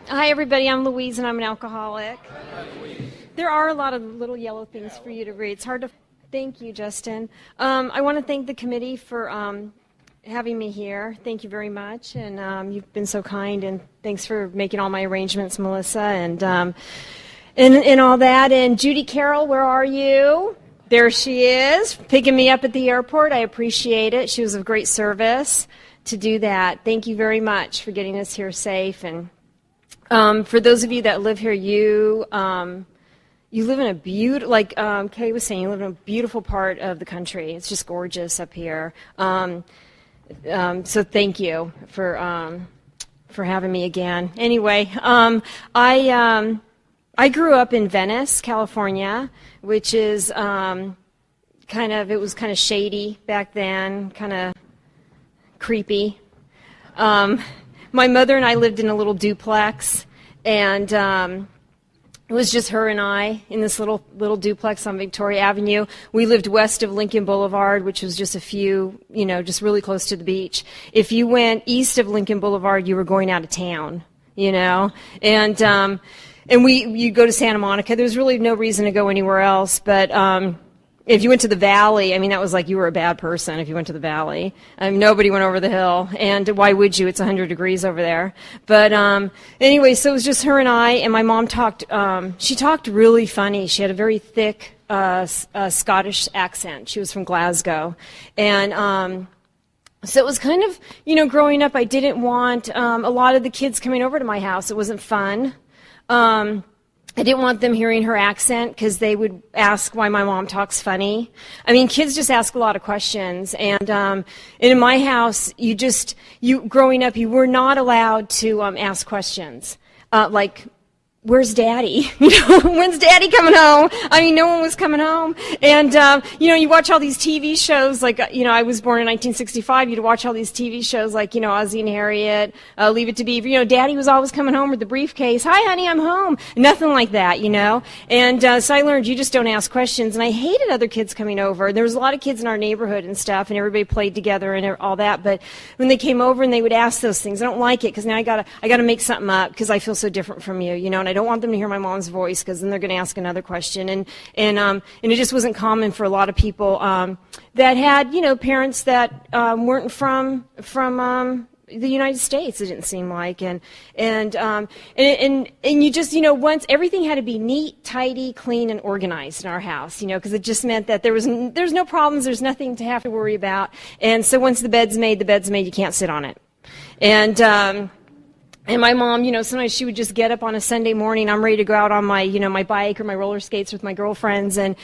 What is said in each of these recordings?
Hi, everybody. I'm Louise, and I'm an alcoholic. There are a lot of little yellow things for you to read. It's hard to... Thank you, Justin. I want to thank the committee for having me here. Thank you very much, and you've been so kind, and thanks for making all my arrangements, Melissa, and all that. And Judy Carroll, where are you? There she is, picking me up at the airport. I appreciate it. She was of great service to do that. Thank you very much for getting us here safe. And for those of you that live here, you live in a beautiful, like Kay was saying, you live in a beautiful part of the country. It's just gorgeous up here. So thank you for having me again. Anyway, I grew up in Venice, California, which is it was kind of shady back then, kind of creepy. My mother and I lived in a little duplex, and it was just her and I in this little duplex on Victoria Avenue. We lived west of Lincoln Boulevard, which was just a few, just really close to the beach. If you went east of Lincoln Boulevard, you were going out of town, and you'd go to Santa Monica. There was really no reason to go anywhere else, but if you went to the valley, that was like you were a bad person if you went to the valley. Nobody went over the hill, and why would you? It's 100 degrees over there. But anyway, so it was just her and I, and my mom talked, she talked really funny. She had a very thick Scottish accent. She was from Glasgow. And so it was kind of, growing up, I didn't want a lot of the kids coming over to my house. It wasn't fun. I didn't want them hearing her accent because they would ask why my mom talks funny. Kids just ask a lot of questions. And in my house, growing up, you were not allowed to ask questions. Like, where's Daddy? When's Daddy coming home? No one was coming home. And, you watch all these TV shows, like, I was born in 1965. You'd watch all these TV shows like, Ozzie and Harriet, Leave It to Beaver. Daddy was always coming home with the briefcase. Hi, honey, I'm home. Nothing like that, And so I learned you just don't ask questions. And I hated other kids coming over. There was a lot of kids in our neighborhood and stuff, and everybody played together and all that. But when they came over and they would ask those things, I don't like it because now I gotta make something up because I feel so different from you, and I don't want them to hear my mom's voice because then they're going to ask another question. And it just wasn't common for a lot of people that had, parents that weren't from the United States. It didn't seem like, and you just, once everything had to be neat, tidy, clean, and organized in our house, because it just meant that there's no problems, there's nothing to have to worry about. And so once the bed's made, you can't sit on it. And my mom, sometimes she would just get up on a Sunday morning. I'm ready to go out on my, my bike or my roller skates with my girlfriends, and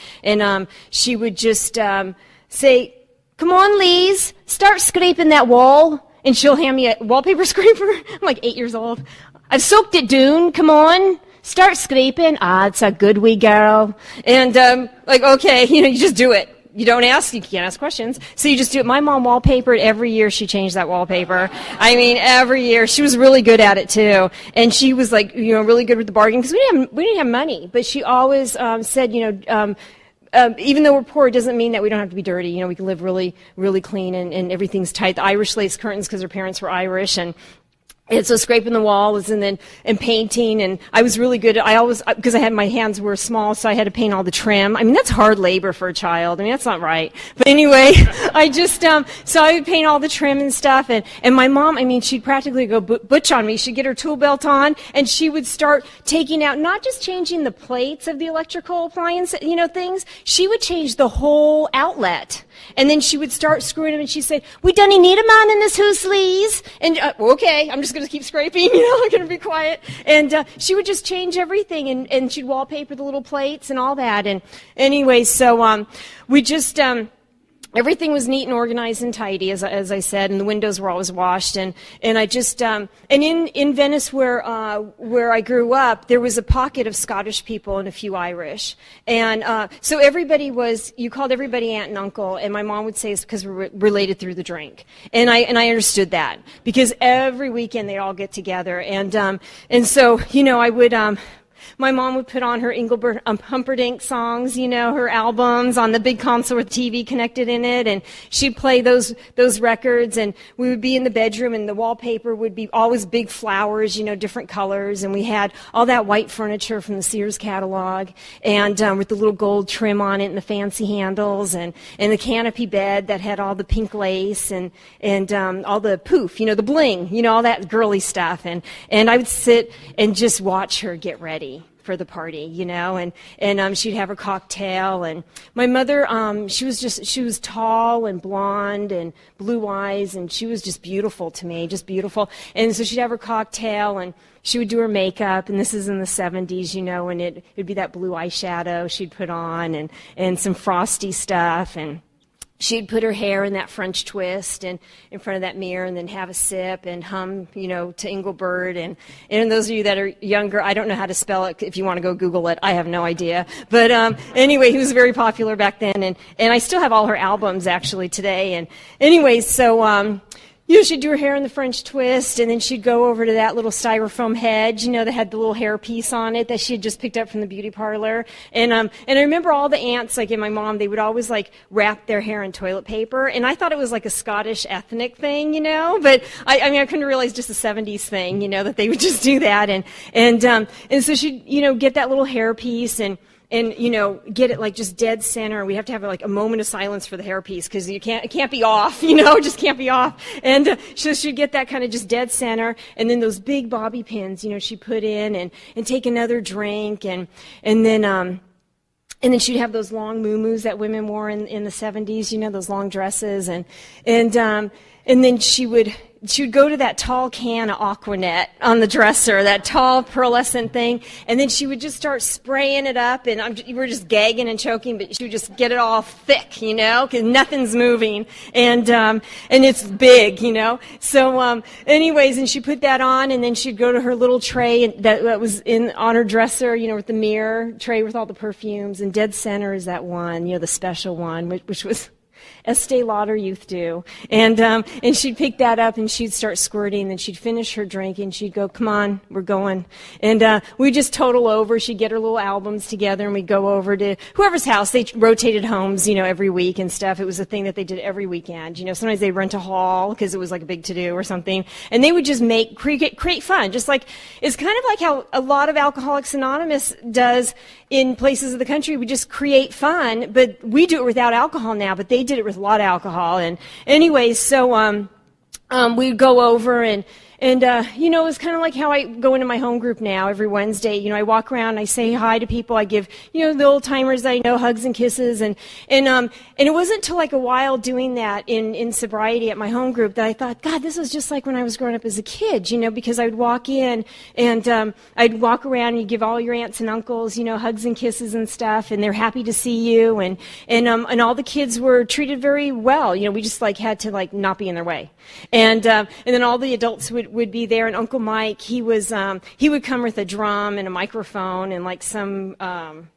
she would just say, "Come on, Lise, start scraping that wall." And she'll hand me a wallpaper scraper. I'm like 8 years old. "I've soaked it, Dune. Come on, start scraping." "Ah, it's a good wee girl." And like, okay, you just do it. You don't ask, you can't ask questions, so you just do it. My mom wallpapered every year. She changed that wallpaper. Every year. She was really good at it too, and she was like, really good with the bargain because we didn't have money. But she always said, even though we're poor, it doesn't mean that we don't have to be dirty. We can live really, really clean, and everything's tight. The Irish lace curtains because her parents were Irish, and so scraping the walls and painting, and I was really good. I always, because my hands were small, so I had to paint all the trim. That's hard labor for a child. That's not right. But anyway, I just, so I would paint all the trim and stuff, and my mom, she'd practically go butch on me. She'd get her tool belt on, and she would start taking out, not just changing the plates of the electrical appliance, things, she would change the whole outlet. And then she would start screwing them, and she'd say, "We don't need a man in this house, Lise." And, okay, I'm just going to keep scraping, I'm going to be quiet. And she would just change everything, and she'd wallpaper the little plates and all that. And anyway, so we just... everything was neat and organized and tidy, as I said, and the windows were always washed. And I just and in Venice, where I grew up, there was a pocket of Scottish people and a few Irish, and so you called everybody aunt and uncle, and my mom would say it's because we're related through the drink, and I understood that because every weekend they'd all get together, and so I would. My mom would put on her Engelbert Humperdinck songs, her albums on the big console with TV connected in it, and she'd play those records, and we would be in the bedroom, and the wallpaper would be always big flowers, different colors, and we had all that white furniture from the Sears catalog, and with the little gold trim on it and the fancy handles, and the canopy bed that had all the pink lace and all the poof, the bling, all that girly stuff, and I would sit and just watch her get ready for the party, and she'd have her cocktail, and my mother, she was tall and blonde and blue eyes, and she was just beautiful to me, just beautiful, and so she'd have her cocktail, and she would do her makeup, and this is in the 70s, and it'd be that blue eyeshadow she'd put on, and some frosty stuff, and she'd put her hair in that French twist and in front of that mirror and then have a sip and hum, to Engelbert. And those of you that are younger, I don't know how to spell it. If you want to go Google it, I have no idea. But anyway, he was very popular back then. And I still have all her albums, actually, today. And anyway, so she'd do her hair in the French twist, and then she'd go over to that little styrofoam hedge, that had the little hair piece on it that she had just picked up from the beauty parlor. And I remember all the aunts, like in my mom, they would always wrap their hair in toilet paper, and I thought it was like a Scottish ethnic thing, but I couldn't realize just a 70s thing, that they would just do that, and so she'd get that little hair piece and get it just dead center. We have to have a moment of silence for the hairpiece because it can't be off, just can't be off. And so she'd get that kind of just dead center, and then those big bobby pins, she put in and take another drink, and then she'd have those long muumuus that women wore in the 70s, those long dresses, and then she would go to that tall can of Aquanet on the dresser, that tall pearlescent thing, and then she would just start spraying it up, and we're just gagging and choking, but she would just get it all thick, because nothing's moving, and it's big, So, anyways, and she put that on, and then she'd go to her little tray that was on her dresser, with the mirror tray with all the perfumes, and dead center is that one, the special one, which was Estee Lauder Youth Dew, and she'd pick that up and she'd start squirting, and she'd finish her drink and she'd go, "Come on, we're going," and we'd just total over. She'd get her little albums together and we'd go over to whoever's house. They rotated homes, every week and stuff. It was a thing that they did every weekend. Sometimes they'd rent a hall because it was like a big to-do or something, and they would just create fun, just like it's kind of like how a lot of Alcoholics Anonymous does in places of the country. We just create fun, but we do it without alcohol now, but they did it with a lot of alcohol. And anyways, so we'd go over and it's kind of like how I go into my home group now every Wednesday. I walk around and I say hi to people. I give, the old timers that I know hugs and kisses. And it wasn't until a while doing that in sobriety at my home group that I thought, God, this is just like when I was growing up as a kid, because I'd walk in and I'd walk around and you give all your aunts and uncles, hugs and kisses and stuff, and they're happy to see you. And all the kids were treated very well. We just had to not be in their way. And then all the adults would be there, and Uncle Mike, he would come with a drum and a microphone and some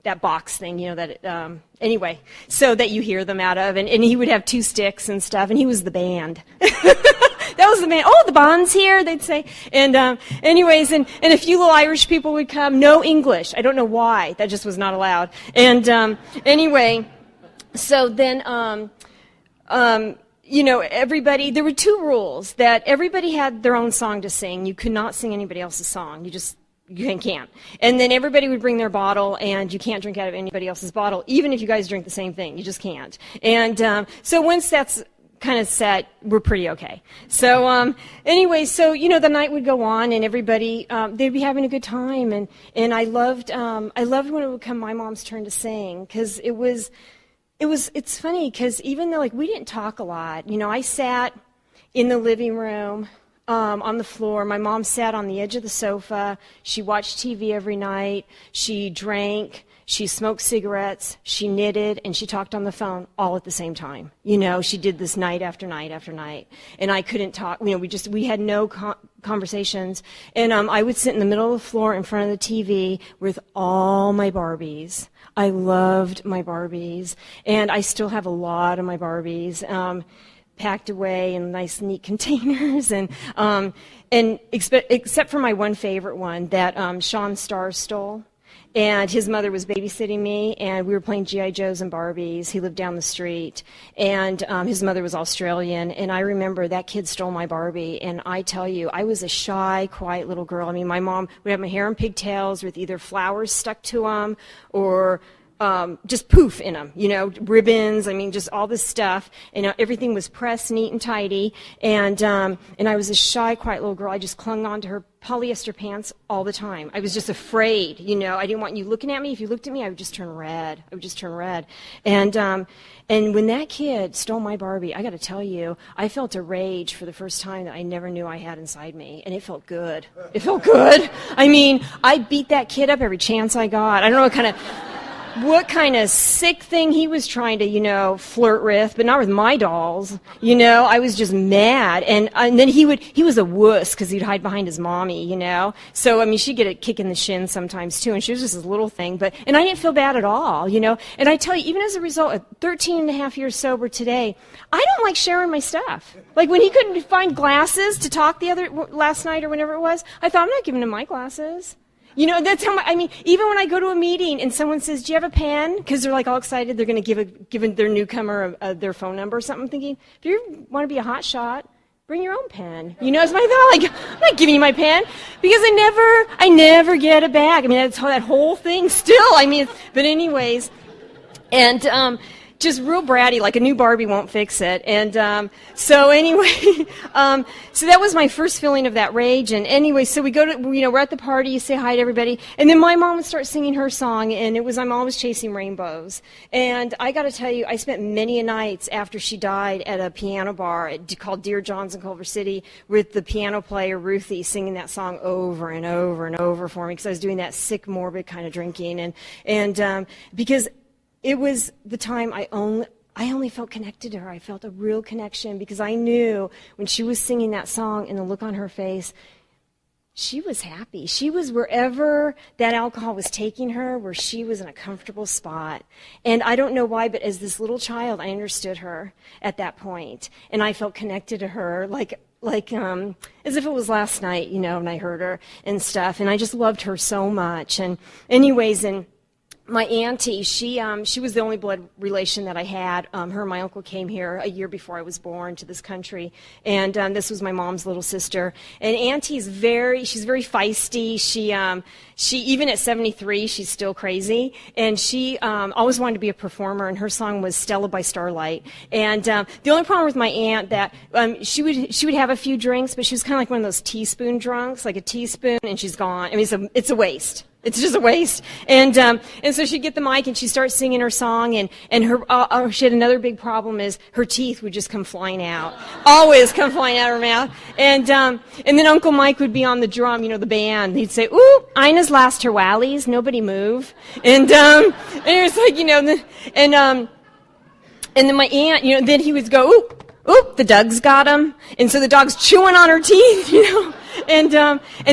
that box thing, anyway, so that you hear them out of, and he would have 2 sticks and stuff, and he was the band. That was the band. "Oh, the band's here," they'd say. And anyways, and a few little Irish people would come. No English. I don't know why. That just was not allowed. And anyway, so then everybody, there were 2 rules, that everybody had their own song to sing. You could not sing anybody else's song. You can't. And then everybody would bring their bottle, and you can't drink out of anybody else's bottle, even if you guys drink the same thing. You just can't. And so once that's kind of set, we're pretty okay. So anyway, so the night would go on, and everybody they'd be having a good time, and I loved when it would come my mom's turn to sing, because it's funny, because even though we didn't talk a lot, I sat in the living room on the floor. My mom sat on the edge of the sofa. She watched TV every night. She drank. She smoked cigarettes. She knitted, and she talked on the phone all at the same time. She did this night after night after night, and I couldn't talk. We had no conversations, and I would sit in the middle of the floor in front of the TV with all my Barbies. I loved my Barbies, and I still have a lot of my Barbies packed away in nice, neat containers, and except for my one favorite one that Sean Starr stole. and his mother was babysitting me, and we were playing G.I. Joes and Barbies. He lived down the street, and his mother was Australian, and I remember that kid stole my Barbie, and I tell you, I was a shy, quiet little girl. I mean, my mom would have my hair in pigtails with either flowers stuck to them or just poof in them, ribbons, I mean, just all this stuff, and everything was pressed neat and tidy, and I was a shy, quiet little girl. I just clung on to her polyester pants all the time. I was just afraid, I didn't want you looking at me. If you looked at me, I would just turn red. And when that kid stole my Barbie, I got to tell you, I felt a rage for the first time that I never knew I had inside me, and it felt good. It felt good. I mean, I beat that kid up every chance I got. I don't know what kind of sick thing he was trying to, flirt with, but not with my dolls. I was just mad. And then he was a wuss because he'd hide behind his mommy, So, I mean, she'd get a kick in the shin sometimes too, and she was just this little thing. And I didn't feel bad at all, And I tell you, even as a result of 13 and a half years sober today, I don't like sharing my stuff. Like when he couldn't find glasses to talk last night or whenever it was, I thought, I'm not giving him my glasses. That's how even when I go to a meeting and someone says, do you have a pen? Because they're like all excited, they're going to give their newcomer their phone number or something. I'm thinking, if you want to be a hot shot, bring your own pen. It's my thought, like, I'm not giving you my pen because I never get a bag. I mean, that's that whole thing still. But anyways, and, just real bratty, like a new Barbie won't fix it. And so anyway, so that was my first feeling of that rage. And anyway, so we go to, we're at the party, you say hi to everybody. And then my mom would start singing her song, and it was I'm Always Chasing Rainbows. And I got to tell you, I spent many a nights after she died at a piano bar called Dear John's in Culver City with the piano player Ruthie singing that song over and over and over for me because I was doing that sick, morbid kind of drinking. And because it was the time I only felt connected to her. I felt a real connection because I knew when she was singing that song and the look on her face, she was happy. She was wherever that alcohol was taking her, where she was in a comfortable spot. And I don't know why, but as this little child, I understood her at that point. And I felt connected to her like as if it was last night, and I heard her and stuff. And I just loved her so much. And anyways, my auntie, she was the only blood relation that I had. Her and my uncle came here a year before I was born to this country, and this was my mom's little sister. And Auntie's she's very feisty. She even at 73, she's still crazy, and she always wanted to be a performer. And her song was "Stella by Starlight." And the only problem with my aunt that she would have a few drinks, but she was kind of like one of those teaspoon drunks, like a teaspoon, and she's gone. I mean, it's a waste. It's just a waste. And so she'd get the mic and she'd start singing her song, and her she had another big problem is her teeth would just come flying out. Always come flying out of her mouth. And then Uncle Mike would be on the drum, the band. He'd say, "Ooh, Ina's lost her wallies, nobody move." And it was like, and then my aunt, then he would go, "Ooh, the dog's got him." And so the dog's chewing on her teeth, and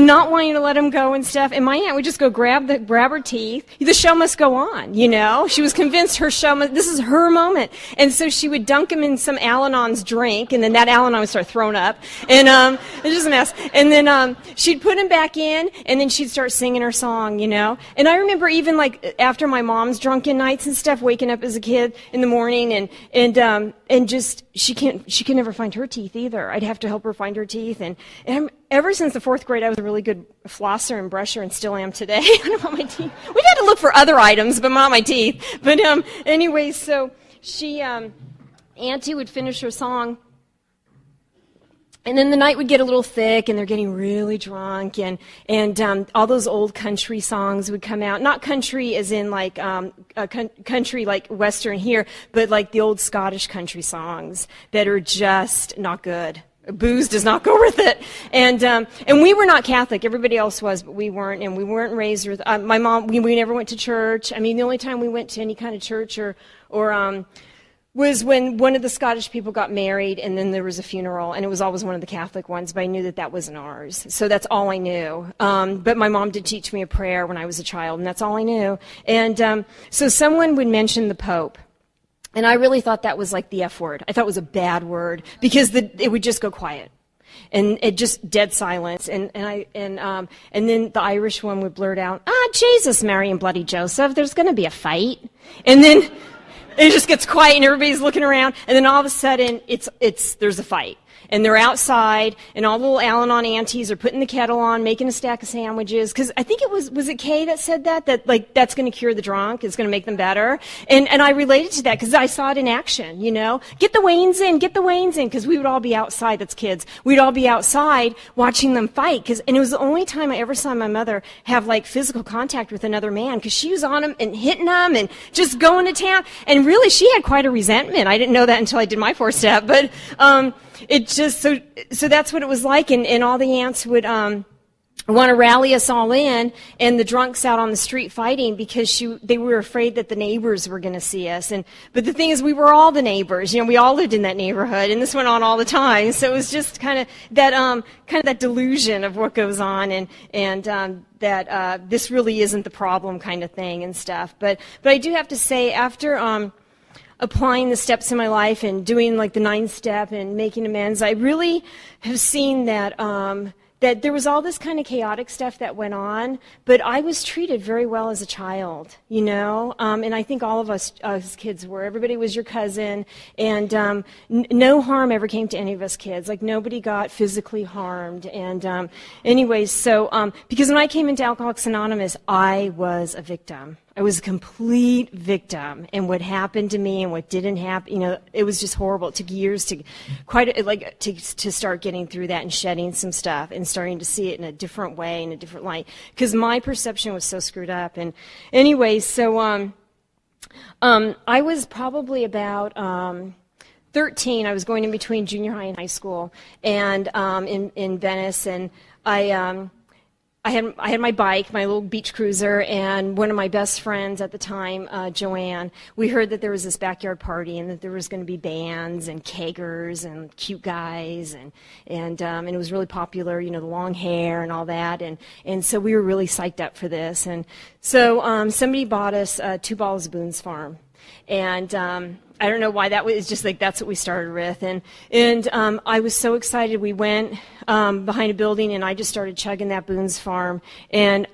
not wanting to let him go and stuff. And my aunt would just go grab her teeth. The show must go on, She was convinced this is her moment. And so she would dunk him in some Al-Anon's drink, and then that Al-Anon would start throwing up. And it's just a mess. And then she'd put him back in, and then she'd start singing her song, And I remember even like after my mom's drunken nights and stuff, waking up as a kid in the morning and just she can never find her teeth either. I'd have to help her find her teeth, and ever since the 4th grade, I was a really good flosser and brusher, and still am today. I don't know about my teeth. We've had to look for other items, but not my teeth. But anyway, so she Auntie would finish her song, and then the night would get a little thick, and they're getting really drunk, and all those old country songs would come out. Not country as in like country like Western here, but like the old Scottish country songs that are just not good. Booze does not go with it. And we were not Catholic. Everybody else was, but we weren't. And we weren't raised with, my mom, we never went to church. I mean, the only time we went to any kind of church or was when one of the Scottish people got married, and then there was a funeral, and it was always one of the Catholic ones, but I knew that wasn't ours. So that's all I knew. But my mom did teach me a prayer when I was a child, and that's all I knew. And so someone would mention the Pope. And I really thought that was like the F word. I thought it was a bad word because it would just go quiet. And it just dead silence. And then the Irish one would blurt out, Jesus, Mary and bloody Joseph, there's going to be a fight. And then it just gets quiet and everybody's looking around. And then all of a sudden, there's a fight. And they're outside, and all the little Al-Anon aunties are putting the kettle on, making a stack of sandwiches. Because I think was it Kay that said that like that's going to cure the drunk, it's going to make them better. And I related to that because I saw it in action. Get the Waynes in, because we would all be outside. That's kids. We'd all be outside watching them fight. And it was the only time I ever saw my mother have like physical contact with another man, because she was on him and hitting them and just going to town. And really, she had quite a resentment. I didn't know that until I did my 4-step, but. It just so that's what it was like, and all the aunts would want to rally us all in, and the drunks out on the street fighting because they were afraid that the neighbors were going to see us. But the thing is, we were all the neighbors. We all lived in that neighborhood, and this went on all the time. So it was just kind of that delusion of what goes on, and that this really isn't the problem kind of thing and stuff. But I do have to say, after applying the steps in my life and doing like the 9-step and making amends, I really have seen that that there was all this kind of chaotic stuff that went on, but I was treated very well as a child, and I think all of us kids were. Everybody was your cousin, and no harm ever came to any of us kids. Like, nobody got physically harmed. And anyways, so because when I came into Alcoholics Anonymous, I was a victim. I was a complete victim, and what happened to me and what didn't happen, it was just horrible. It took years to start getting through that and shedding some stuff and starting to see it in a different way, in a different light, because my perception was so screwed up. And anyway, so I was probably about 13. I was going in between junior high and high school, and in Venice, and I had my bike, my little beach cruiser, and one of my best friends at the time, Joanne, we heard that there was this backyard party and that there was going to be bands and keggers and cute guys, and it was really popular, the long hair and all that, and so we were really psyched up for this. And so somebody bought us 2 bottles of Boone's Farm. And I don't know why that was, just like that's what we started with. And I was so excited. We went behind a building, and I just started chugging that Boone's Farm. And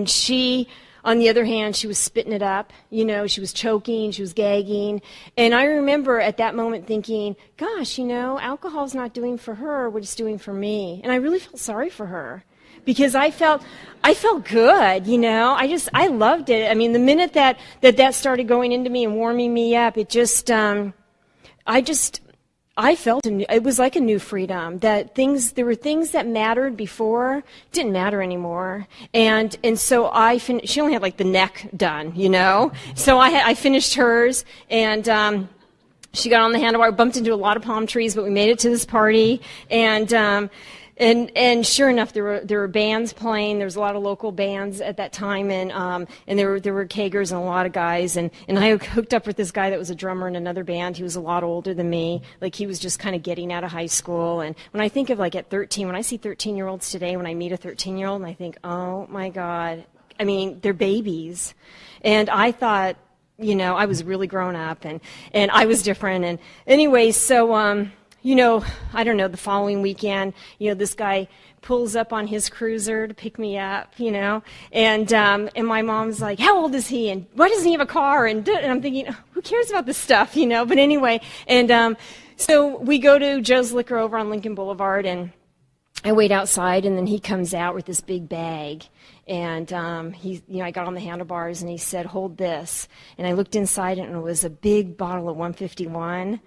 she, on the other hand, she was spitting it up. She was choking, she was gagging. And I remember at that moment thinking, gosh, alcohol's not doing for her what it's doing for me. And I really felt sorry for her, because I felt good, I loved it. I mean, the minute that started going into me and warming me up, it just, I felt it was like a new freedom. There were things that mattered before, didn't matter anymore. And so she only had like the neck done, So I finished hers, and she got on the handlebar, bumped into a lot of palm trees, but we made it to this party, and sure enough, there were bands playing. There was a lot of local bands at that time, and there were keggers and a lot of guys. And I hooked up with this guy that was a drummer in another band. He was a lot older than me. Like, he was just kind of getting out of high school. And when I think of like at 13, when I see 13-year-olds today, when I meet a 13-year-old, and I think, oh my God, I mean, they're babies. And I thought, I was really grown up, and I was different. And anyway, so I don't know, the following weekend, this guy pulls up on his cruiser to pick me up, and my mom's like, how old is he, and why doesn't he have a car, and I'm thinking, who cares about this stuff, but anyway, and so we go to Joe's Liquor over on Lincoln Boulevard, and I wait outside, and then he comes out with this big bag, and I got on the handlebars, and he said, hold this, and I looked inside it, and it was a big bottle of 151,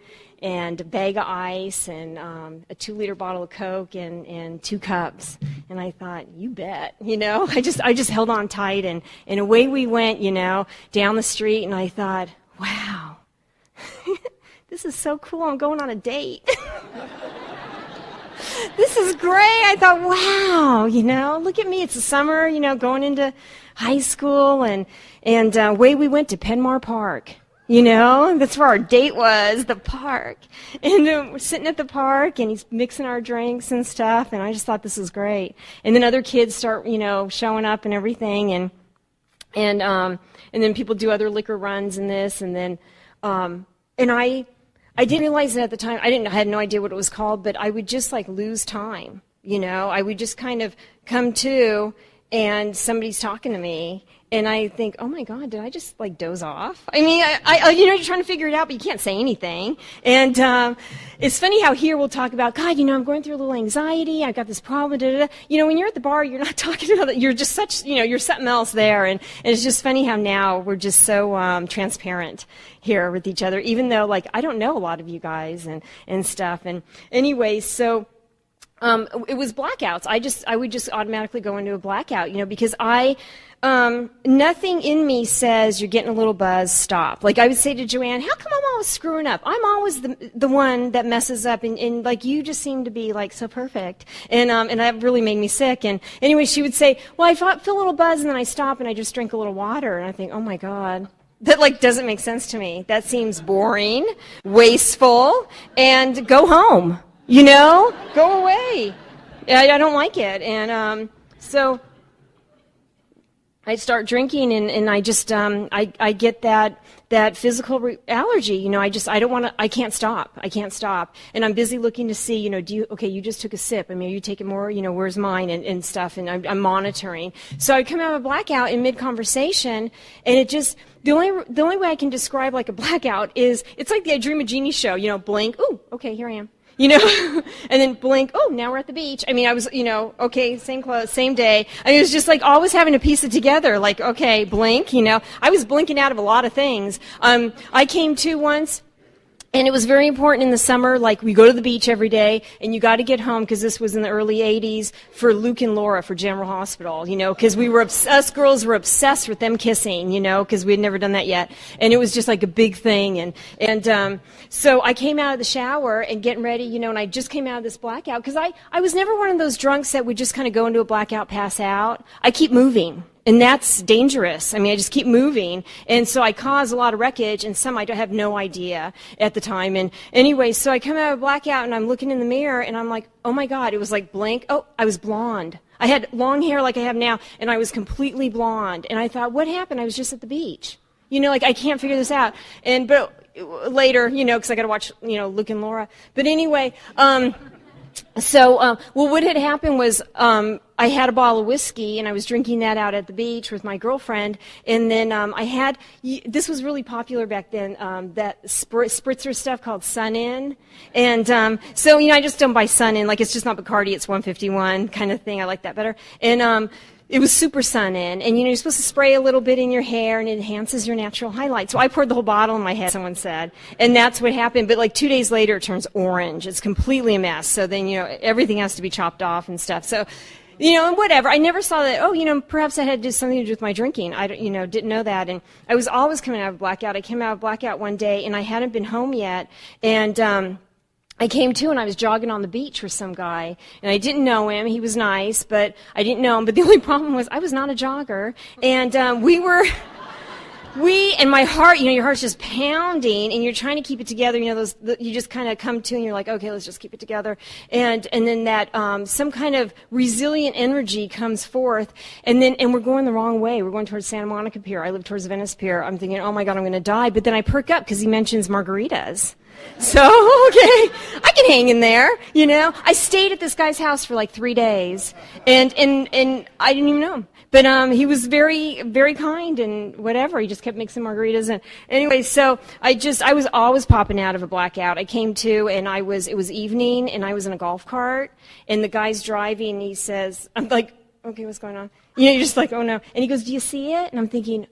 and a bag of ice, and a 2-liter bottle of Coke, and 2 cups. And I thought, you bet, I just held on tight, and away we went, down the street, and I thought, wow, this is so cool, I'm going on a date. This is great. I thought, wow, look at me, it's the summer, going into high school, and away we went to Penmar Park. That's where our date was, the park. And we're sitting at the park, and he's mixing our drinks and stuff, and I just thought this was great. And then other kids start, showing up and everything, and then people do other liquor runs and this, and then, and I I didn't realize it at the time. I had no idea what it was called, but I would just like lose time. I would just kind of come to, and somebody's talking to me, and I think, oh my God, did I just like doze off? I mean, you're trying to figure it out, but you can't say anything. And it's funny how here we'll talk about, God, I'm going through a little anxiety. I've got this problem. Da, da, da. When you're at the bar, you're not talking about that. You're just such, you're something else there. And it's just funny how now we're just so transparent here with each other, even though like I don't know a lot of you guys and stuff. And anyway, so. It was blackouts. I would just automatically go into a blackout, because nothing in me says you're getting a little buzz, stop. Like I would say to Joanne, how come I'm always screwing up? I'm always the one that messes up, and like you just seem to be like so perfect. And that really made me sick. And anyway, she would say, well, I feel a little buzz, and then I stop and I just drink a little water, and I think, oh my God. That like doesn't make sense to me. That seems boring, wasteful, and go home. Go away. I don't like it. And so I start drinking, and I just I get that physical allergy. I don't want to. I can't stop. And I'm busy looking to see. You just took a sip. I mean, are you taking more? Where's mine and stuff? And I'm monitoring. So I come out of a blackout in mid conversation, and it just. The only way I can describe like a blackout is it's like the I Dream of Jeannie show. Blink. Ooh, okay, here I am. And then blink, oh, now we're at the beach. I mean, I was, okay, same clothes, same day. I mean, it was just like always having to piece it together, like, okay, blink, I was blinking out of a lot of things. I came to once, and it was very important in the summer, like we go to the beach every day, and you got to get home, because this was in the early 80s, for Luke and Laura for General Hospital, because us girls were obsessed with them kissing, because we had never done that yet. And it was just like a big thing. And so I came out of the shower and getting ready, and I just came out of this blackout, because I was never one of those drunks that would just kind of go into a blackout, pass out. I keep moving. And that's dangerous. I mean, I just keep moving. And so I cause a lot of wreckage, and some I have no idea at the time. And anyway, so I come out of blackout, and I'm looking in the mirror, and I'm like, oh my God, it was like blink. Oh, I was blonde. I had long hair like I have now, and I was completely blonde. And I thought, what happened? I was just at the beach. Like I can't figure this out. But later, because I got to watch, Luke and Laura. But anyway, well, what had happened was I had a bottle of whiskey, and I was drinking that out at the beach with my girlfriend. And then this was really popular back then, that spritzer stuff called Sun In. And so, I just don't buy Sun In. Like, it's just not Bacardi, it's 151 kind of thing. I like that better. And it was super Sun In. And, you're supposed to spray a little bit in your hair, and it enhances your natural highlight. So I poured the whole bottle in my head, someone said. And that's what happened. But, like, 2 days later, it turns orange. It's completely a mess. So then, everything has to be chopped off and stuff. So, and whatever. I never saw that, perhaps that had something to do with my drinking. I, didn't know that. And I was always coming out of blackout. I came out of blackout one day, and I hadn't been home yet. And I came to, and I was jogging on the beach with some guy, and I didn't know him. He was nice, but I didn't know him. But the only problem was I was not a jogger, and and my heart, your heart's just pounding, and you're trying to keep it together. You just kind of come to, and you're like, okay, let's just keep it together. And then that some kind of resilient energy comes forth, and we're going the wrong way. We're going towards Santa Monica Pier. I live towards Venice Pier. I'm thinking, oh my God, I'm going to die. But then I perk up because he mentions margaritas. So, okay, I can hang in there, I stayed at this guy's house for like 3 days, and I didn't even know him. But he was very, very kind and whatever. He just kept mixing margaritas. And anyway, so I was always popping out of a blackout. I came to, and it was evening, and I was in a golf cart, and the guy's driving, and he says, I'm like, okay, what's going on? You're just like, oh no. And he goes, do you see it? And I'm thinking,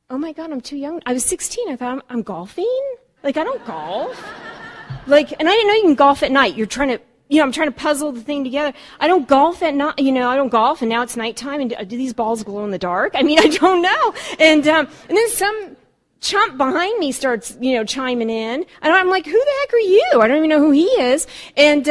oh my God, I'm too young. I was 16. I thought, I'm golfing? Like, I don't golf. Like, and I didn't know you can golf at night. You're trying to, I'm trying to puzzle the thing together. I don't golf at night, I don't golf, and now it's nighttime, and do these balls glow in the dark? I mean, I don't know. And then some chump behind me starts, chiming in, and I'm like, who the heck are you? I don't even know who he is. And,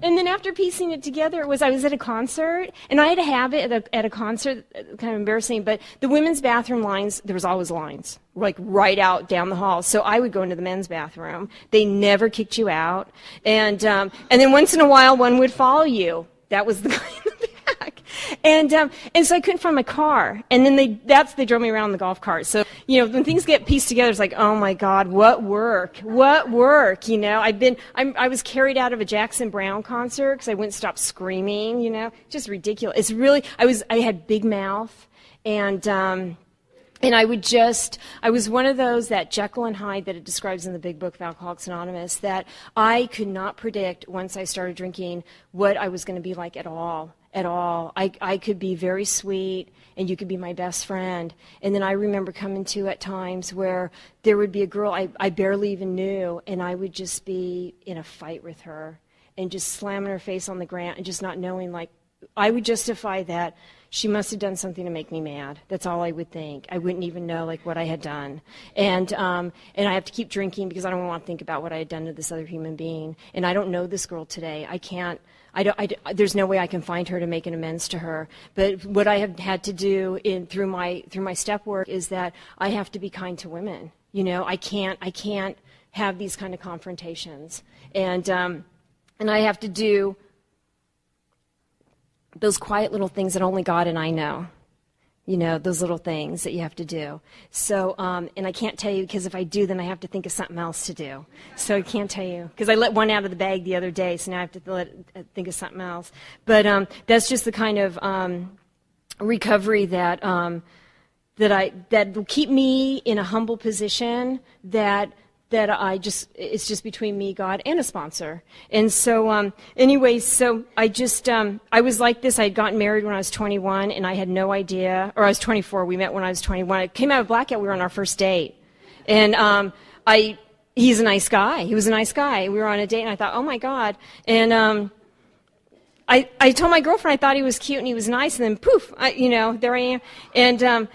and then after piecing it together, I was at a concert, and I had a habit at a concert, kind of embarrassing, but the women's bathroom lines, there was always lines, like right out down the hall. So I would go into the men's bathroom. They never kicked you out. And then once in a while, one would follow you. That was the guy in the bathroom. back. And so I couldn't find my car. And then they drove me around in the golf cart. So, when things get pieced together, it's like, oh my God, what work? What work? I was carried out of a Jackson Browne concert because I wouldn't stop screaming, just ridiculous. It's really, I had big mouth, and I was one of those, that Jekyll and Hyde that it describes in the big book of Alcoholics Anonymous, that I could not predict once I started drinking what I was going to be like at all. I could be very sweet, and you could be my best friend. And then I remember coming to at times where there would be a girl I barely even knew, and I would just be in a fight with her and just slamming her face on the ground and just not knowing, like, I would justify that she must have done something to make me mad. That's all I would think. I wouldn't even know, like, what I had done. And I have to keep drinking because I don't want to think about what I had done to this other human being. And I don't know this girl today. There's no way I can find her to make an amends to her. But what I have had to do through my step work is that I have to be kind to women. I can't have these kind of confrontations. And I have to do those quiet little things that only God and I know. Those little things that you have to do. So, and I can't tell you, because if I do, then I have to think of something else to do. So I can't tell you, because I let one out of the bag the other day, so now I have to think of something else. But that's just the kind of recovery that will keep me in a humble position, that it's just between me, God, and a sponsor. And so, so I was like this. I had gotten married when I was 21, and I had no idea, or I was 24. We met when I was 21. I came out of blackout. We were on our first date. And he's a nice guy. He was a nice guy. We were on a date, and I thought, oh my God. And I told my girlfriend I thought he was cute and he was nice, and then poof, there I am. And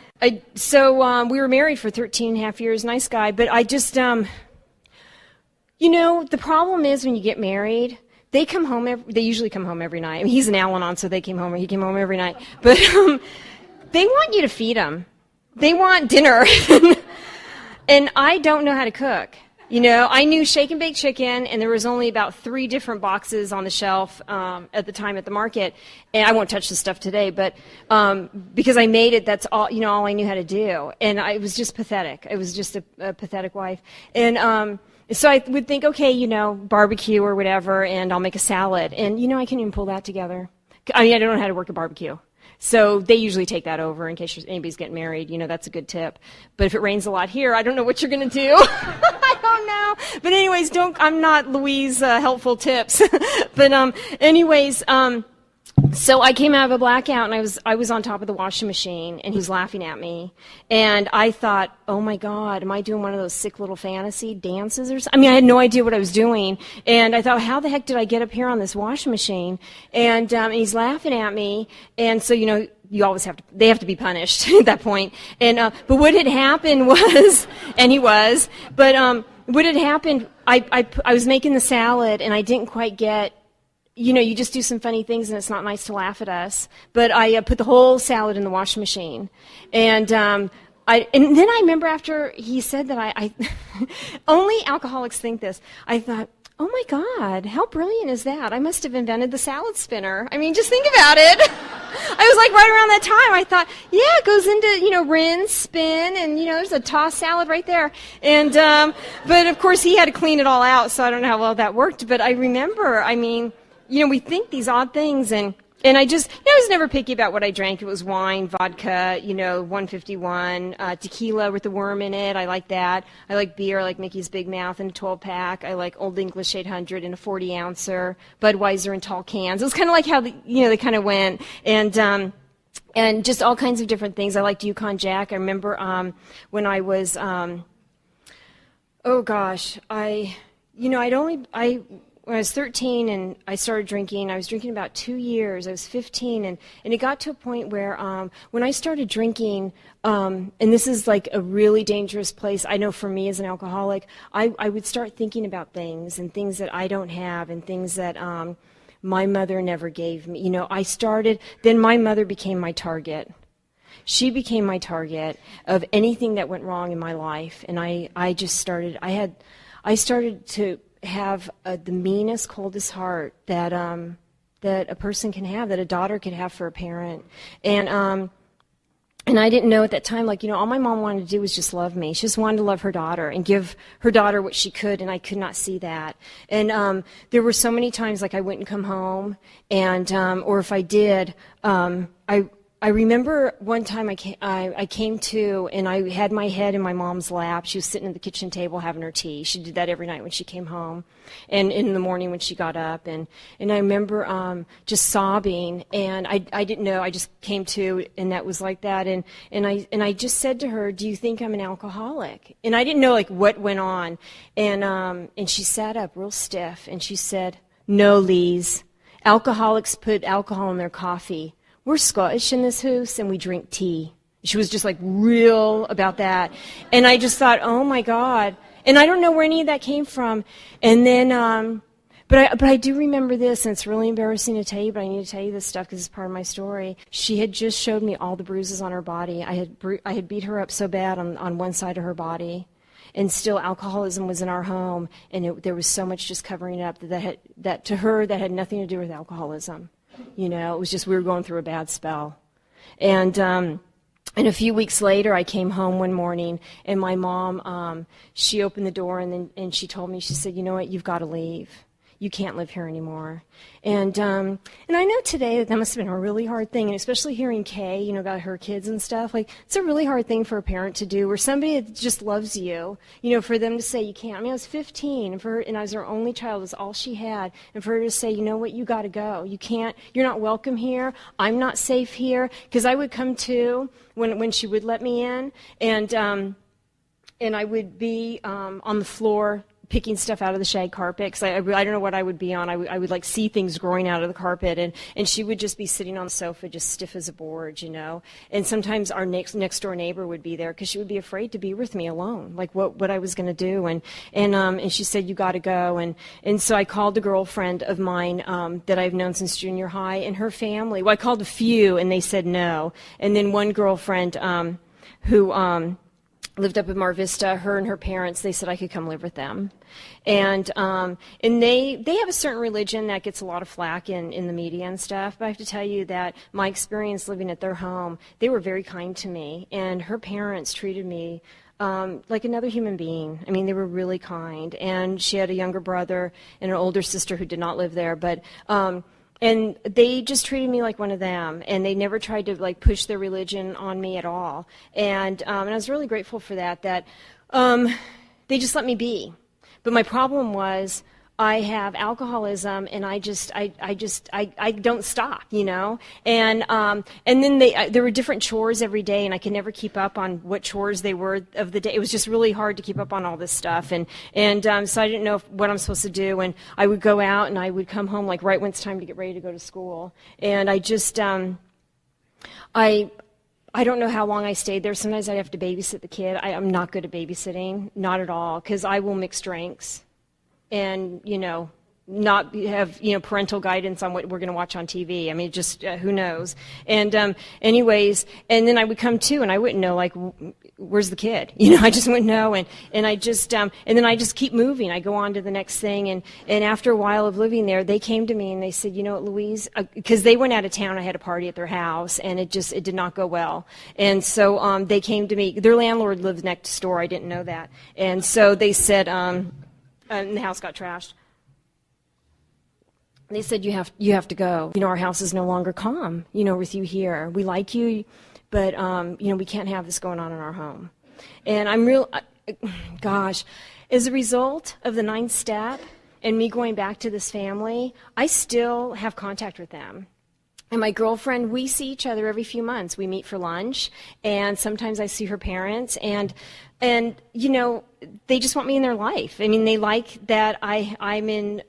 so we were married for 13 and a half years, nice guy, but I just, the problem is when you get married, they usually come home every night. I mean, he's an Al-Anon, so he came home every night. But they want you to feed them. They want dinner. And I don't know how to cook. I knew shake and bake chicken, and there was only about 3 different boxes on the shelf at the time at the market. And I won't touch the stuff today, but because I made it, that's all all I knew how to do. And it was just pathetic. It was just a pathetic wife. And so I would think, okay, barbecue or whatever, and I'll make a salad. And I can't even pull that together. I don't know how to work a barbecue. So they usually take that over in case anybody's getting married. That's a good tip. But if it rains a lot here, I don't know what you're going to do. I don't know. But anyways, I'm not Louise helpful tips. But so I came out of a blackout, and I was on top of the washing machine, and he was laughing at me. And I thought, oh my God, am I doing one of those sick little fantasy dances or something? I mean, I had no idea what I was doing. And I thought, how the heck did I get up here on this washing machine? And he's laughing at me. And so, you always they have to be punished at that point. And, but what had happened was, and he was, but, what had happened, I was making the salad, and I didn't quite get, you just do some funny things, and it's not nice to laugh at us. But I put the whole salad in the washing machine. And then I remember after he said that I only alcoholics think this, I thought, oh my God, how brilliant is that? I must have invented the salad spinner. I mean, just think about it. I was like, right around that time, I thought, yeah, it goes into, rinse, spin, and, there's a tossed salad right there. And, but of course he had to clean it all out, so I don't know how well that worked. But I remember, we think these odd things, and I just, I was never picky about what I drank. It was wine, vodka, 151, tequila with the worm in it. I like that. I like beer. I like Mickey's Big Mouth in a 12-pack. I like Old English 800 in a 40-ouncer, Budweiser in tall cans. It was kind of like how, they kind of went. And just all kinds of different things. I liked Yukon Jack. I remember when I was, when I was 13 and I started drinking, I was drinking about 2 years. I was 15, and it got to a point where when I started drinking, and this is like a really dangerous place, I know for me as an alcoholic, I would start thinking about things and things that I don't have and things that my mother never gave me. Then my mother became my target. She became my target of anything that went wrong in my life, and I started to have the meanest, coldest heart that that a person can have, that a daughter could have for a parent. And I didn't know at that time, like, all my mom wanted to do was just love me. She just wanted to love her daughter and give her daughter what she could, and I could not see that. And there were so many times, like, I wouldn't come home, and or if I did, I remember one time I came to, and I had my head in my mom's lap. She was sitting at the kitchen table having her tea. She did that every night when she came home, and in the morning when she got up. And I remember just sobbing, and I didn't know. I just came to, and that was like that. And I just said to her, "Do you think I'm an alcoholic?" And I didn't know, like, what went on. And she sat up real stiff, and she said, "No, Lise, alcoholics put alcohol in their coffee. We're Scottish in this house, and we drink tea." She was just, like, real about that. And I just thought, oh, my God. And I don't know where any of that came from. And then, but I do remember this, and it's really embarrassing to tell you, but I need to tell you this stuff because it's part of my story. She had just showed me all the bruises on her body. I had beat her up so bad on one side of her body. And still, alcoholism was in our home, and there was so much just covering it up that to her, that had nothing to do with alcoholism. It was just we were going through a bad spell. And a few weeks later, I came home one morning, and my mom, she opened the door, and she told me, she said, "You know what, you've got to leave. You can't live here anymore." And I know today that must have been a really hard thing, and especially hearing Kay, about her kids and stuff. Like, it's a really hard thing for a parent to do, where somebody that just loves you, for them to say you can't. I mean, I was 15, and I was her only child. It was all she had, and for her to say, "You know what, you got to go. You can't. You're not welcome here. I'm not safe here." Because I would come to when she would let me in, and I would be on the floor picking stuff out of the shag carpet, because I don't know what I would be on. I would like see things growing out of the carpet, and she would just be sitting on the sofa just stiff as a board, And sometimes our next door neighbor would be there because she would be afraid to be with me alone, like what I was going to do. And she said, "You got to go." And so I called a girlfriend of mine that I've known since junior high, and her family. Well, I called a few, and they said no. And then one girlfriend who lived up in Mar Vista, her and her parents, they said I could come live with them. And they have a certain religion that gets a lot of flack in the media and stuff, but I have to tell you that my experience living at their home, they were very kind to me, and her parents treated me like another human being. I mean, they were really kind, and she had a younger brother and an older sister who did not live there, but and they just treated me like one of them, and they never tried to, like, push their religion on me at all. And I was really grateful for that they just let me be. But my problem was I have alcoholism, and I don't stop, And then there were different chores every day, and I could never keep up on what chores they were of the day. It was just really hard to keep up on all this stuff, and so I didn't know what I'm supposed to do. And I would go out, and I would come home like right when it's time to get ready to go to school, and I just I don't know how long I stayed there. Sometimes I'd have to babysit the kid. I'm not good at babysitting, not at all, because I will mix drinks. And, not have, parental guidance on what we're going to watch on TV. I mean, just who knows? And anyways, and then I would come to, and I wouldn't know, like, where's the kid? I just wouldn't know. And I just, and then I just keep moving. I go on to the next thing. And after a while of living there, they came to me and they said, "You know what, Louise," because they went out of town. I had a party at their house, and it did not go well. And so they came to me. Their landlord lived next door. I didn't know that. And so they said, and the house got trashed. They said, you have to go. Our house is no longer calm, with you here. We like you, but, we can't have this going on in our home. And as a result of the 9th step and me going back to this family, I still have contact with them. And my girlfriend, we see each other every few months. We meet for lunch, and sometimes I see her parents, and they just want me in their life. I mean, they like that I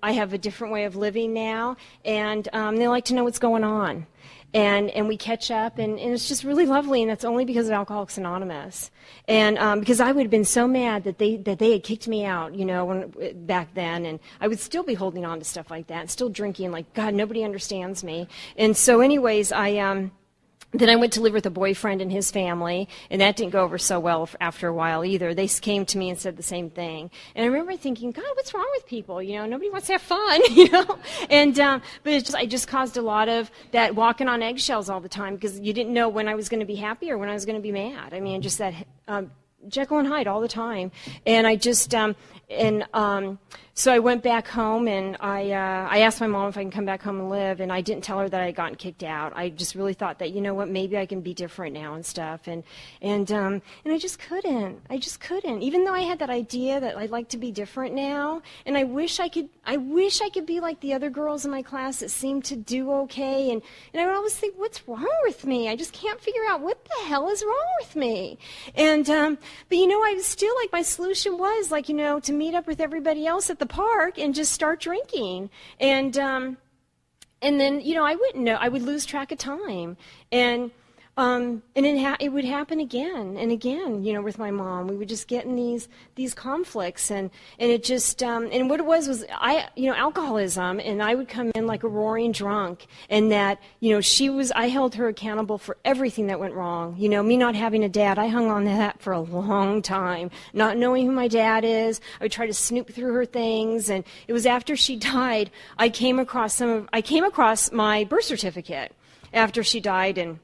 have a different way of living now, and they like to know what's going on. And we catch up, and it's just really lovely, and that's only because of Alcoholics Anonymous. And because I would have been so mad that they had kicked me out, back then, and I would still be holding on to stuff like that, still drinking, like, God, nobody understands me. And so anyways, Then I went to live with a boyfriend and his family, and that didn't go over so well after a while either. They came to me and said the same thing. And I remember thinking, God, what's wrong with people? You know, nobody wants to have fun, you know? And, but I just caused a lot of that walking on eggshells all the time because you didn't know when I was going to be happy or when I was going to be mad. I mean, just that Jekyll and Hyde all the time. And I just, so I went back home, and I asked my mom if I can come back home and live, and I didn't tell her that I had gotten kicked out. I just really thought that, you know what, maybe I can be different now and stuff, and I just couldn't. I just couldn't. Even though I had that idea that I'd like to be different now, and I wish I could be like the other girls in my class that seemed to do okay, and I would always think, what's wrong with me? I just can't figure out what the hell is wrong with me. And but you know, I was still like, my solution was like, you know, to meet up with everybody else at the park and just start drinking. And then, you know, I wouldn't know. I would lose track of time. And it would happen again and again, you know, with my mom. We would just get in these conflicts, and it just, and what it was alcoholism, and I would come in like a roaring drunk, and that, you know, I held her accountable for everything that went wrong. You know, me not having a dad, I hung on to that for a long time, not knowing who my dad is. I would try to snoop through her things, and it was after she died, I came across my birth certificate after she died, and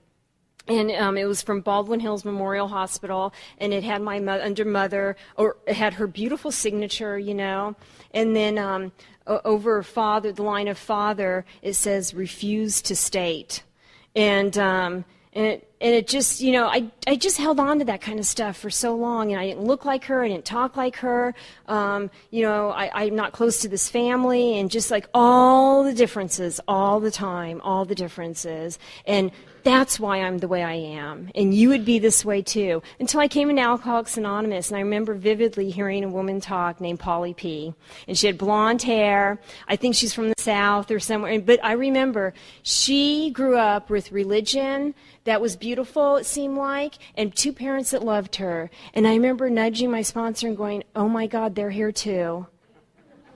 it was from Baldwin Hills Memorial Hospital, and it had my mother, or it had her beautiful signature, you know, and then over father, the line of father, it says refuse to state, and it just, you know, I just held on to that kind of stuff for so long, and I didn't look like her, I didn't talk like her, you know, I'm not close to this family, and just like all the differences, all the time, all the differences, and that's why I'm the way I am, and you would be this way too, until I came into Alcoholics Anonymous, and I remember vividly hearing a woman talk named Polly P., and she had blonde hair. I think she's from the South or somewhere, but I remember she grew up with religion that was beautiful, it seemed like, and two parents that loved her, and I remember nudging my sponsor and going, oh my God, they're here too.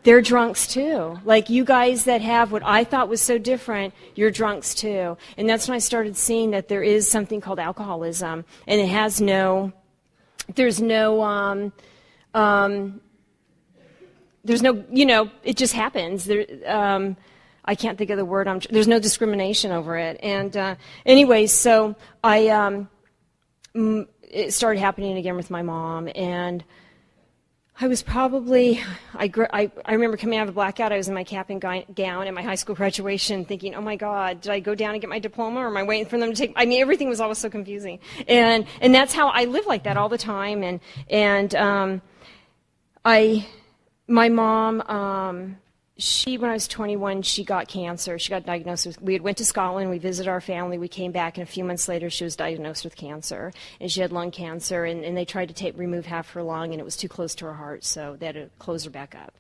They're drunks too. Like you guys that have what I thought was so different, you're drunks too. And that's when I started seeing that there is something called alcoholism, and it has there's no, you know, it just happens. I can't think of the word. There's no discrimination over it. And anyway, so it started happening again with my mom, and I was probably, I remember coming out of a blackout. I was in my cap and gown at my high school graduation thinking, oh my God, did I go down and get my diploma, or am I waiting for them to take, I mean, everything was always so confusing. And that's how I live, like that all the time. My mom, when I was 21, she got cancer. She got diagnosed with, we had went to Scotland, we visited our family, we came back, and a few months later she was diagnosed with cancer. And she had lung cancer, and they tried to remove half her lung, and it was too close to her heart, so they had to close her back up.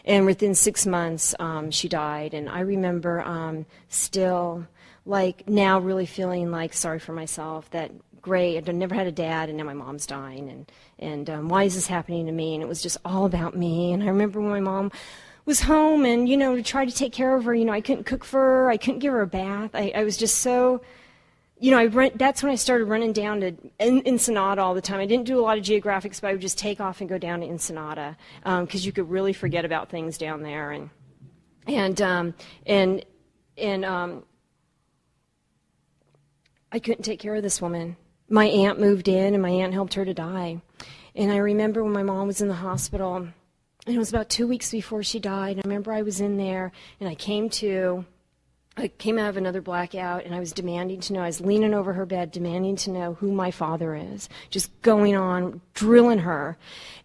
And within 6 months, she died. And I remember still, like, now really feeling like sorry for myself, that great, I'd never had a dad, and now my mom's dying, and why is this happening to me? And it was just all about me. And I remember when my mom was home, and, you know, to try to take care of her, you know, I couldn't cook for her, I couldn't give her a bath. I was just so, you know, that's when I started running down to Ensenada all the time. I didn't do a lot of geographics, but I would just take off and go down to Ensenada, because you could really forget about things down there. And I couldn't take care of this woman. My aunt moved in, and my aunt helped her to die. And I remember when my mom was in the hospital, and it was about 2 weeks before she died. I remember I was in there, and I came out of another blackout, and I was demanding to know. I was leaning over her bed, demanding to know who my father is, just going on, drilling her.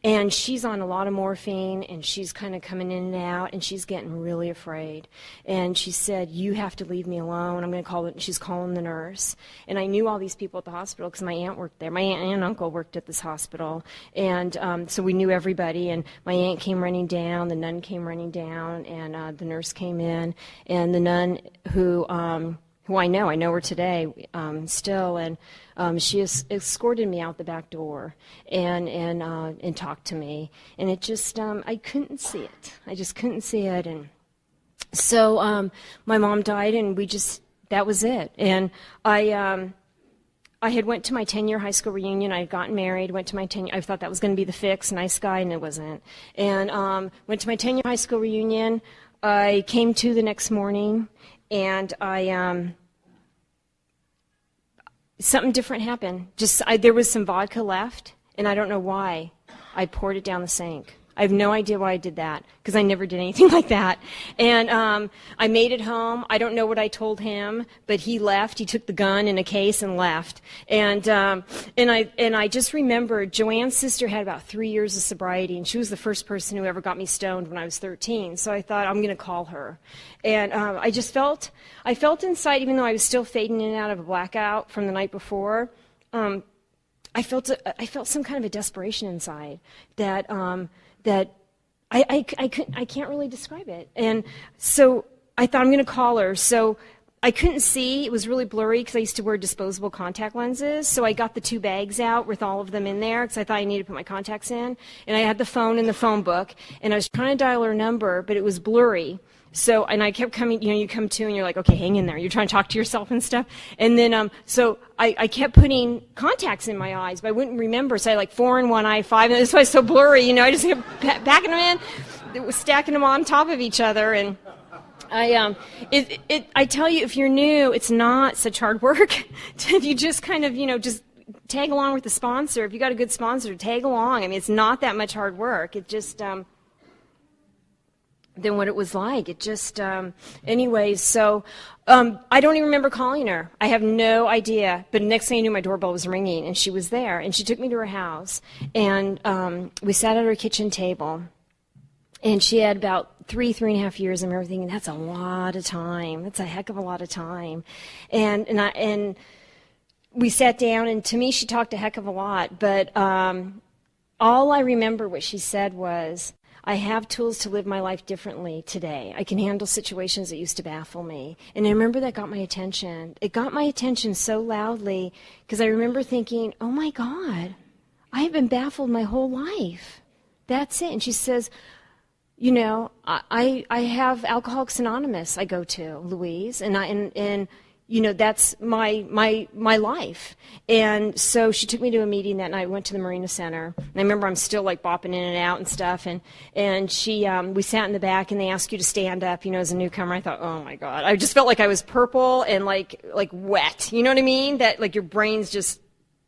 And she's on a lot of morphine, and she's kind of coming in and out, and she's getting really afraid. And she said, you have to leave me alone. I'm going to call it. She's calling the nurse. And I knew all these people at the hospital because my aunt worked there. My aunt and uncle worked at this hospital. And so we knew everybody. And my aunt came running down, the nun came running down, and the nurse came in. And the nun who I know her today still, and she escorted me out the back door and talked to me, and it just I couldn't see it. I just couldn't see it, and so my mom died, and that was it. And I had went to my 10-year high school reunion. I had gotten married, went to my 10-year, I thought that was going to be the fix, nice guy, and it wasn't. And went to my 10-year high school reunion. I came to the next morning, and something different happened. There was some vodka left, and I don't know why. I poured it down the sink. I have no idea why I did that, because I never did anything like that. And I made it home. I don't know what I told him, but he left. He took the gun in a case and left. And I just remember Joanne's sister had about 3 years of sobriety, and she was the first person who ever got me stoned when I was 13. So I thought, I'm going to call her. And I felt inside, even though I was still fading in and out of a blackout from the night before, I felt some kind of a desperation inside that I can't really describe it. And so I thought, I'm going to call her. So I couldn't see. It was really blurry because I used to wear disposable contact lenses. So I got the 2 bags out with all of them in there because I thought I needed to put my contacts in. And I had the phone in the phone book. And I was trying to dial her number, but it was blurry. So, and I kept coming, you come to and you're like, okay, hang in there. You're trying to talk to yourself and stuff. And then, so I kept putting contacts in my eyes, but I wouldn't remember. So I had like 4 in one eye, 5, and this was so blurry, I just kept backing them in, stacking them on top of each other. And I tell you, if you're new, it's not such hard work. If you just kind of, just tag along with the sponsor. If you got a good sponsor, tag along. I mean, it's not that much hard work. It just, than what it was like. It just, anyways, so I don't even remember calling her. I have no idea. But next thing I knew, my doorbell was ringing, and she was there. And she took me to her house, and we sat at her kitchen table. And she had about 3.5 years, and everything, and that's a lot of time. That's a heck of a lot of time. And we sat down, and to me, she talked a heck of a lot. But all I remember what she said was, I have tools to live my life differently today. I can handle situations that used to baffle me. And I remember that got my attention. It got my attention so loudly because I remember thinking, oh my God, I have been baffled my whole life. That's it. And she says, I have Alcoholics Anonymous I go to, Louise, and that's my life. And so she took me to a meeting that night. We went to the Marina Center. And I remember I'm still like bopping in and out and stuff. And she, we sat in the back, and they asked you to stand up, as a newcomer. I thought, oh my God. I just felt like I was purple and like wet. You know what I mean? That like your brain's just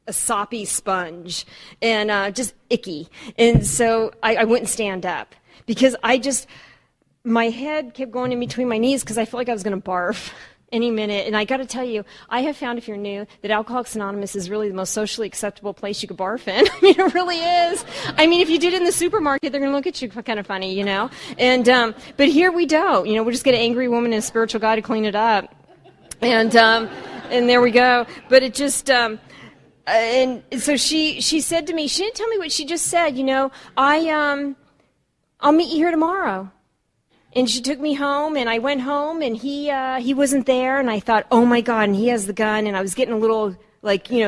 a soppy sponge and just icky. And so I wouldn't stand up because my head kept going in between my knees because I felt like I was going to barf any minute. And I got to tell you, I have found, if you're new, that Alcoholics Anonymous is really the most socially acceptable place you could barf in. I mean, it really is. I mean, if you did it in the supermarket, they're going to look at you kind of funny, And but here we don't. We'll just get an angry woman and a spiritual guy to clean it up. And there we go. But it just and so she said to me, she didn't tell me what she just said. I'll meet you here tomorrow. And she took me home, and I went home, and he wasn't there, and I thought, oh my God, and he has the gun, and I was getting a little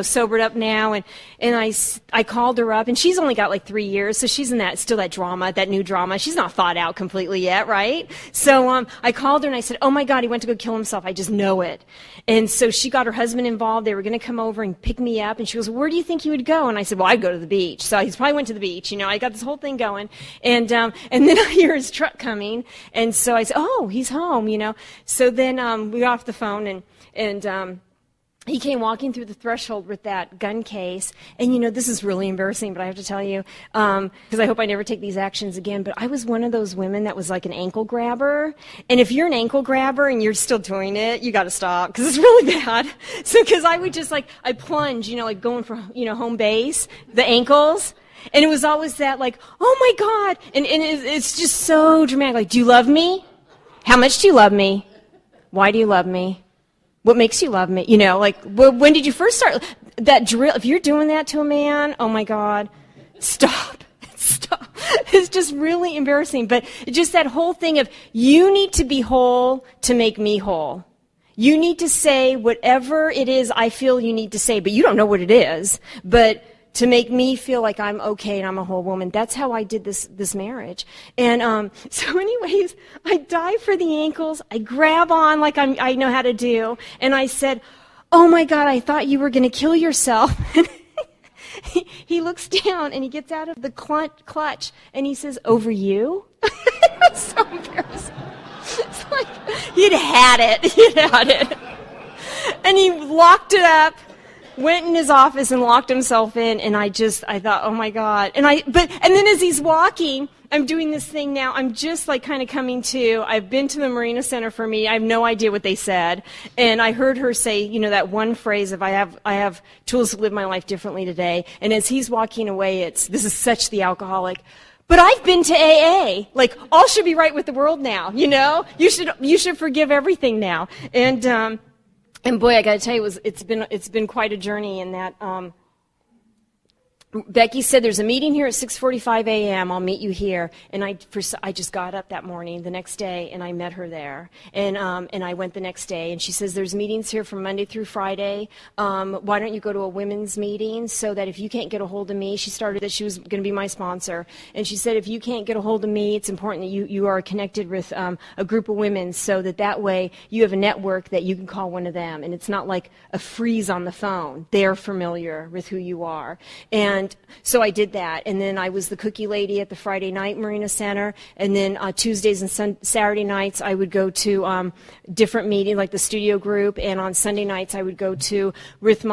sobered up now, and I called her up, and she's only got like 3 years, so she's in that drama, that new drama. She's not thought out completely yet, right? So I called her, and I said, oh my God, he went to go kill himself. I just know it. And so she got her husband involved. They were going to come over and pick me up, and she goes, where do you think he would go? And I said, well, I'd go to the beach. So he probably went to the beach. I got this whole thing going, and then I hear his truck coming, and so I said, oh, he's home, So then we got off the phone, and he came walking through the threshold with that gun case, and this is really embarrassing, but I have to tell you, because I hope I never take these actions again, but I was one of those women that was like an ankle grabber, and if you're an ankle grabber and you're still doing it, you got to stop, because it's really bad. So, because I would just I plunge, like going for, home base, the ankles, and it was always that oh my God, and it's just so dramatic, do you love me? How much do you love me? Why do you love me? What makes you love me? When did you first start that drill? If you're doing that to a man, oh my God, stop. It's just really embarrassing. But just that whole thing of you need to be whole to make me whole. You need to say whatever it is I feel you need to say, but you don't know what it is. But to make me feel like I'm okay and I'm a whole woman. That's how I did this marriage. And so anyways, I dive for the ankles. I grab on like I know how to do. And I said, oh my God, I thought you were going to kill yourself. He looks down and he gets out of the clutch and he says, over you? It was so embarrassing. It's like, he'd had it. And he locked it up, went in his office and locked himself in, and I thought, oh my God. And then as he's walking, I'm doing this thing now, I'm just like kind of coming to, I've been to the Marina Center for me, I have no idea what they said, and I heard her say, that one phrase of, I have tools to live my life differently today, and as he's walking away, this is such the alcoholic, but I've been to AA, like, all should be right with the world now, you should forgive everything now, and boy, I gotta tell you, it's been quite a journey in that, Becky said, there's a meeting here at 6:45 a.m. I'll meet you here. And I just got up that morning, the next day, and I met her there. And I went the next day. And she says, there's meetings here from Monday through Friday. Why don't you go to a women's meeting so that if you can't get a hold of me, she started that she was going to be my sponsor. And she said, if you can't get a hold of me, it's important that you are connected with a group of women so that way you have a network that you can call one of them. And it's not like a freeze on the phone. They're familiar with who you are. And so I did that, and then I was the cookie lady at the Friday night Marina Center, and then Tuesdays and Saturday nights I would go to different meetings, like the studio group, and on Sunday nights I would go to, with the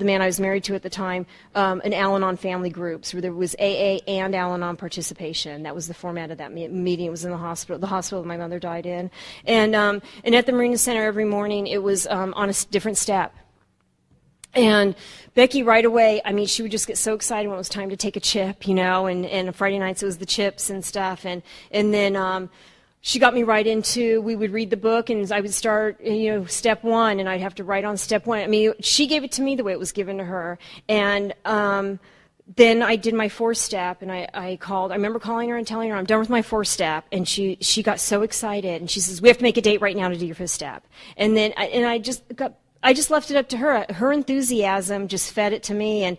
man I was married to at the time, an Al-Anon family groups, where there was AA and Al-Anon participation. That was the format of that meeting. It was in the hospital that my mother died in. And at the Marina Center every morning it was on a different step. And Becky right away, she would just get so excited when it was time to take a chip, and Friday nights it was the chips and stuff, and then she got me right into, we would read the book, and I would start, step one, and I'd have to write on step one. She gave it to me the way it was given to her, and then I did my fourth step, and I remember calling her and telling her I'm done with my fourth step, and she got so excited, and she says, we have to make a date right now to do your fifth step. And then, I just left it up to her. Her enthusiasm just fed it to me, and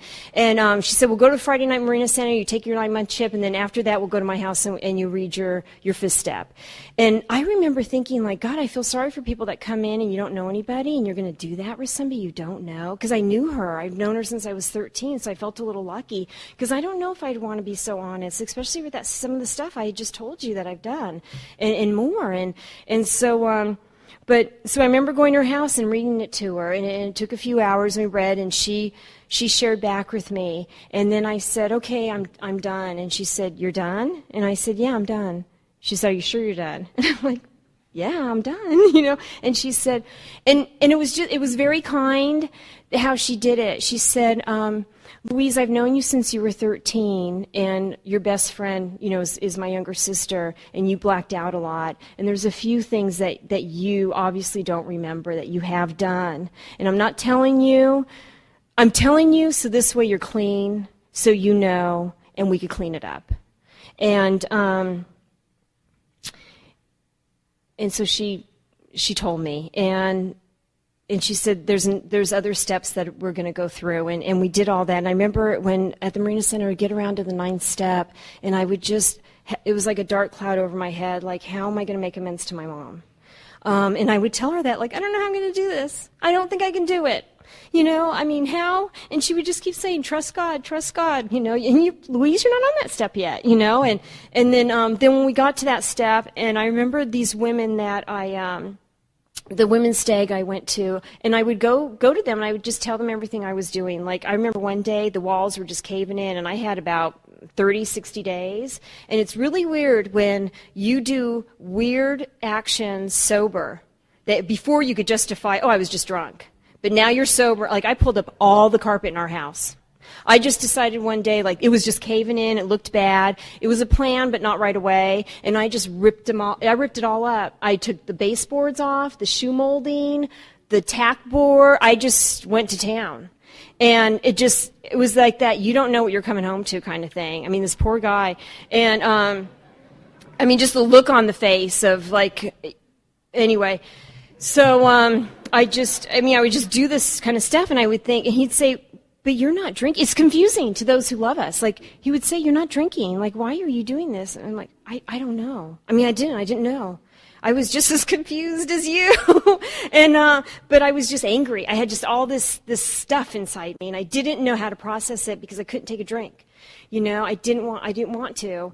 she said, we'll go to Friday night Marina Center, you take your 9-month chip, and then after that we'll go to my house and you read your fifth step. And I remember thinking, like, God, I feel sorry for people that come in and you don't know anybody, and you're going to do that with somebody you don't know. Because I knew her. I've known her since I was 13, so I felt a little lucky. Because I don't know if I'd want to be so honest, especially with some of the stuff I just told you that I've done, and more. And so... So I remember going to her house and reading it to her, and it took a few hours, and we read, and she shared back with me. And then I said, okay, I'm done. And she said, you're done? And I said, yeah, I'm done. She said, are you sure you're done? And I'm like, yeah, I'm done, And she said, and it was very kind how she did it. She said, Louise, I've known you since you were 13, and your best friend, is my younger sister, and you blacked out a lot. And there's a few things that you obviously don't remember that you have done. And I'm not telling you, I'm telling you so this way you're clean, so you know, and we could clean it up. And so she told me, and she said, there's other steps that we're going to go through, and we did all that. And I remember when at the Marina Center, I'd get around to the 9th step, and I would it was like a dark cloud over my head, like, how am I going to make amends to my mom? And I would tell her that, like, I don't know how I'm going to do this. I don't think I can do it. How? And she would just keep saying, trust God, and Louise, you're not on that step yet, and then when we got to that step, and I remember these women that the women's stag I went to, and I would go to them, and I would just tell them everything I was doing. Like, I remember one day the walls were just caving in, and I had about 30, 60 days, and it's really weird when you do weird actions sober, that before you could justify, I was just drunk. But now you're sober. Like, I pulled up all the carpet in our house. I just decided one day, like, it was just caving in. It looked bad. It was a plan, but not right away. And I just ripped them all. I ripped it all up. I took the baseboards off, the shoe molding, the tack board. I just went to town. And it was like that, you don't know what you're coming home to kind of thing. This poor guy. And, just the look on the face of, like, anyway. So, I would just do this kind of stuff, and I would think, and he'd say, but you're not drinking. It's confusing to those who love us. Like, he would say, you're not drinking. Like, why are you doing this? And I'm like, I don't know. I didn't know. I was just as confused as you. But I was just angry. I had just all this stuff inside me, and I didn't know how to process it because I couldn't take a drink. I didn't want to.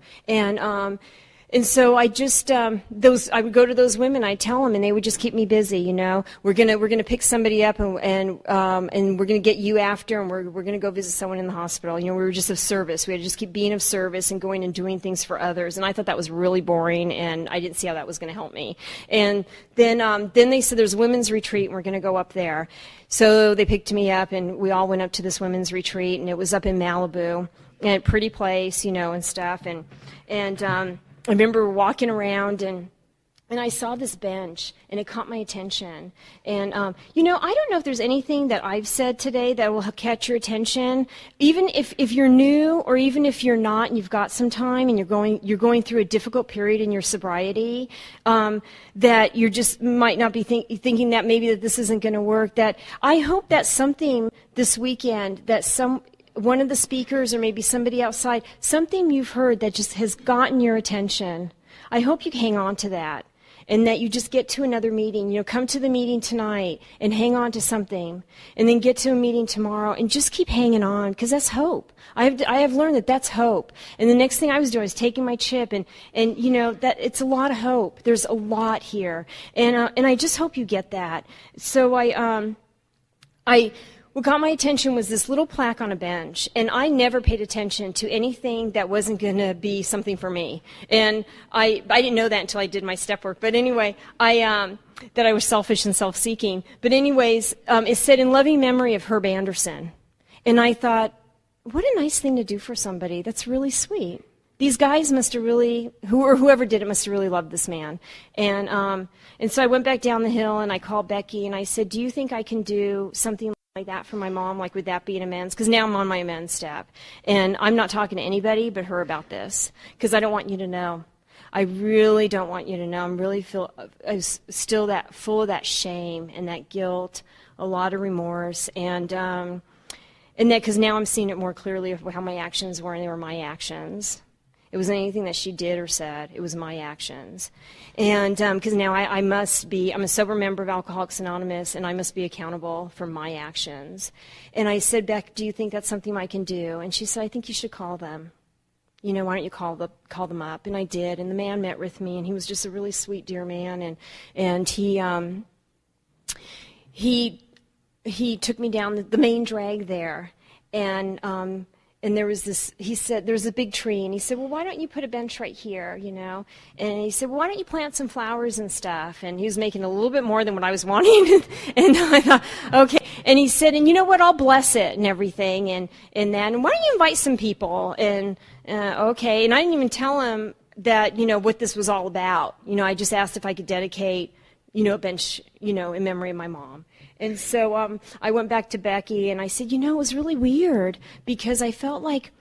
And so I just, I would go to those women, I'd tell them, and they would just keep me busy, We're gonna pick somebody up, and we're gonna get you after, and we're gonna go visit someone in the hospital. We were just of service. We had to just keep being of service and going and doing things for others. And I thought that was really boring, and I didn't see how that was gonna help me. And then they said there's a women's retreat, and we're gonna go up there. So they picked me up, and we all went up to this women's retreat, and it was up in Malibu, and a pretty place, and stuff, and I remember walking around, and I saw this bench, and it caught my attention. And, I don't know if there's anything that I've said today that will catch your attention. Even if you're new, or even if you're not, and you've got some time, and you're going through a difficult period in your sobriety, that you just might not be thinking that maybe that this isn't going to work. That I hope that something this weekend, that one of the speakers or maybe somebody outside, something you've heard that just has gotten your attention. I hope you hang on to that, and that you just get to another meeting. Come to the meeting tonight and hang on to something, and then get to a meeting tomorrow and just keep hanging on, because that's hope. I have learned that that's hope. And the next thing I was doing was taking my chip, and that it's a lot of hope. There's a lot here, and I just hope you get that. So what got my attention was this little plaque on a bench, and I never paid attention to anything that wasn't going to be something for me. And I didn't know that until I did my step work. But anyway, that I was selfish and self-seeking. But anyways, it said, "In loving memory of Herb Anderson." And I thought, what a nice thing to do for somebody. That's really sweet. These guys must have really, whoever did it must have really loved this man. And so I went back down the hill, and I called Becky, and I said, "Do you think I can do something like that for my mom? Like, would that be an amends?" Because now I'm on my amends step, and I'm not talking to anybody but her about this, because I don't want you to know. I really don't want you to know. I'm still that full of that shame and that guilt, a lot of remorse, and that because now I'm seeing it more clearly of how my actions were, and they were my actions. It wasn't anything that she did or said. It was my actions. And because now I'm a sober member of Alcoholics Anonymous, and I must be accountable for my actions. And I said, "Beck, do you think that's something I can do?" And she said, "I think you should call them. Why don't you call them up?" And I did. And the man met with me, and he was just a really sweet, dear man. And he took me down the main drag there. And there was he said, there was a big tree, and he said, "Well, why don't you put a bench right here, And he said, "Well, why don't you plant some flowers and stuff?" And he was making a little bit more than what I was wanting. And I thought, okay. And he said, "And you know what, I'll bless it and everything. And then why don't you invite some people?" And okay. And I didn't even tell him that, what this was all about. I just asked if I could dedicate, a bench, in memory of my mom. And so I went back to Becky, and I said, it was really weird, because I felt like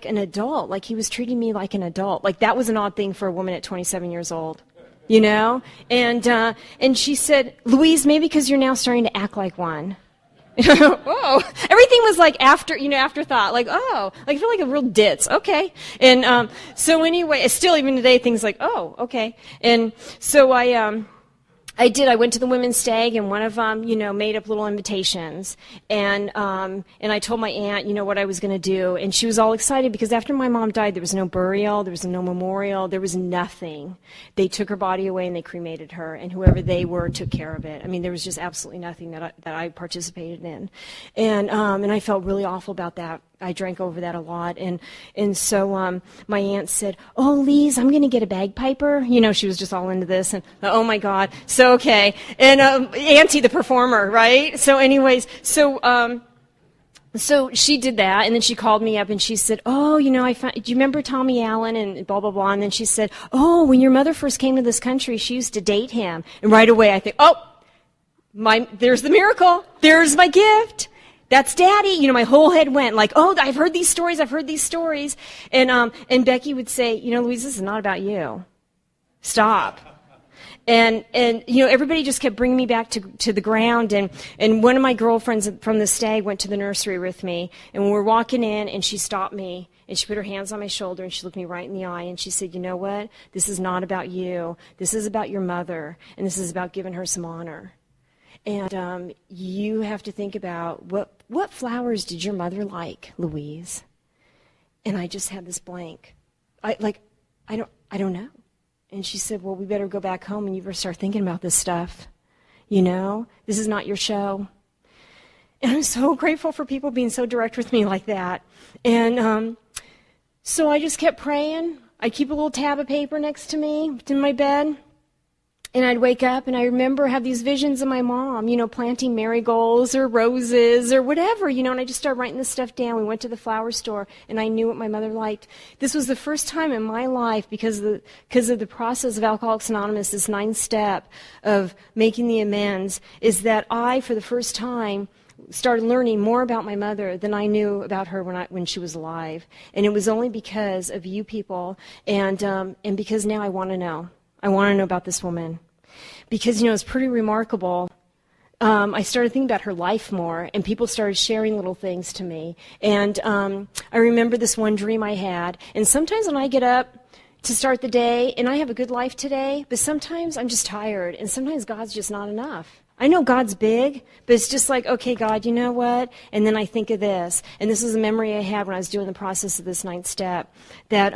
an adult, like he was treating me like an adult. Like that was an odd thing for a woman at 27 years old, And she said, "Louise, maybe because you're now starting to act like one." Whoa! Everything was like afterthought. Like, oh, like I feel like a real ditz. Okay. And so anyway, still even today, things like, oh, okay. And so I did. I went to the women's stag, and one of them, made up little invitations, and I told my aunt, what I was going to do, and she was all excited because after my mom died, there was no burial, there was no memorial, there was nothing. They took her body away and they cremated her, and whoever they were took care of it. I mean, there was just absolutely nothing that I participated in, and I felt really awful about that. I drank over that a lot, and so my aunt said, "Oh, Lise, I'm going to get a bagpiper." She was just all into this, and oh my God, so okay, and Auntie the performer, right? So, anyways, so she did that, and then she called me up and she said, "Oh, do you remember Tommy Allen and blah blah blah?" And then she said, "Oh, when your mother first came to this country, she used to date him." And right away, I think, "Oh, there's the miracle, there's my gift." That's Daddy. My whole head went like, oh, I've heard these stories. And Becky would say, Louise, this is not about you. Stop. And you know, everybody just kept bringing me back to the ground. And one of my girlfriends from the stag went to the nursery with me. And when we were walking in, and she stopped me, and she put her hands on my shoulder, and she looked me right in the eye, and she said, you know what? This is not about you. This is about your mother, and this is about giving her some honor. And you have to think about, what flowers did your mother like, Louise? And I just had this blank. I don't know. And she said, well, we better go back home and you better start thinking about this stuff. You know, this is not your show. And I'm so grateful for people being so direct with me like that. And so I just kept praying. I'd keep a little tab of paper next to me in my bed. And I'd wake up, and I remember have these visions of my mom, you know, planting marigolds or roses or whatever, you know, and I just started writing this stuff down. We went to the flower store, and I knew what my mother liked. This was the first time in my life, because of the process of Alcoholics Anonymous, this 9th step of making the amends, is that I, for the first time, started learning more about my mother than I knew about her when she was alive. And it was only because of you people, and because now I want to know. I want to know about this woman. Because, you know, it's pretty remarkable. I started thinking about her life more, and people started sharing little things to me. And I remember this one dream I had. And sometimes when I get up to start the day, and I have a good life today, but sometimes I'm just tired, and sometimes God's just not enough. I know God's big, but it's just like, okay, God, you know what? And then I think of this. And this is a memory I had when I was doing the process of this 9th step, that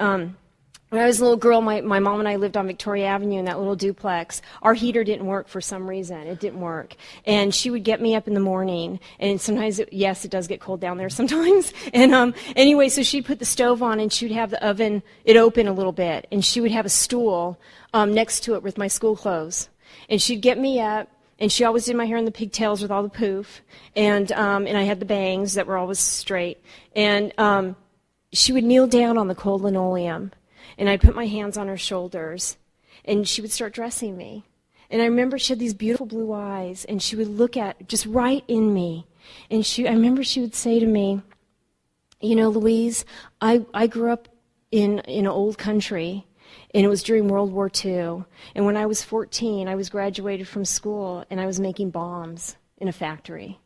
when I was a little girl, my mom and I lived on Victoria Avenue in that little duplex. Our heater didn't work for some reason. It didn't work. And she would get me up in the morning. And sometimes, yes, it does get cold down there sometimes. And anyway, so she'd put the stove on, and she'd have the oven, it open a little bit. And she would have a stool next to it with my school clothes. And she'd get me up. And she always did my hair in the pigtails with all the poof. And I had the bangs that were always straight. And she would kneel down on the cold linoleum. And I'd put my hands on her shoulders, and she would start dressing me. And I remember she had these beautiful blue eyes, and she would look at just right in me. And I remember she would say to me, you know, Louise, I grew up in an old country, and it was during World War II. And when I was 14, I was graduated from school, and I was making bombs in a factory.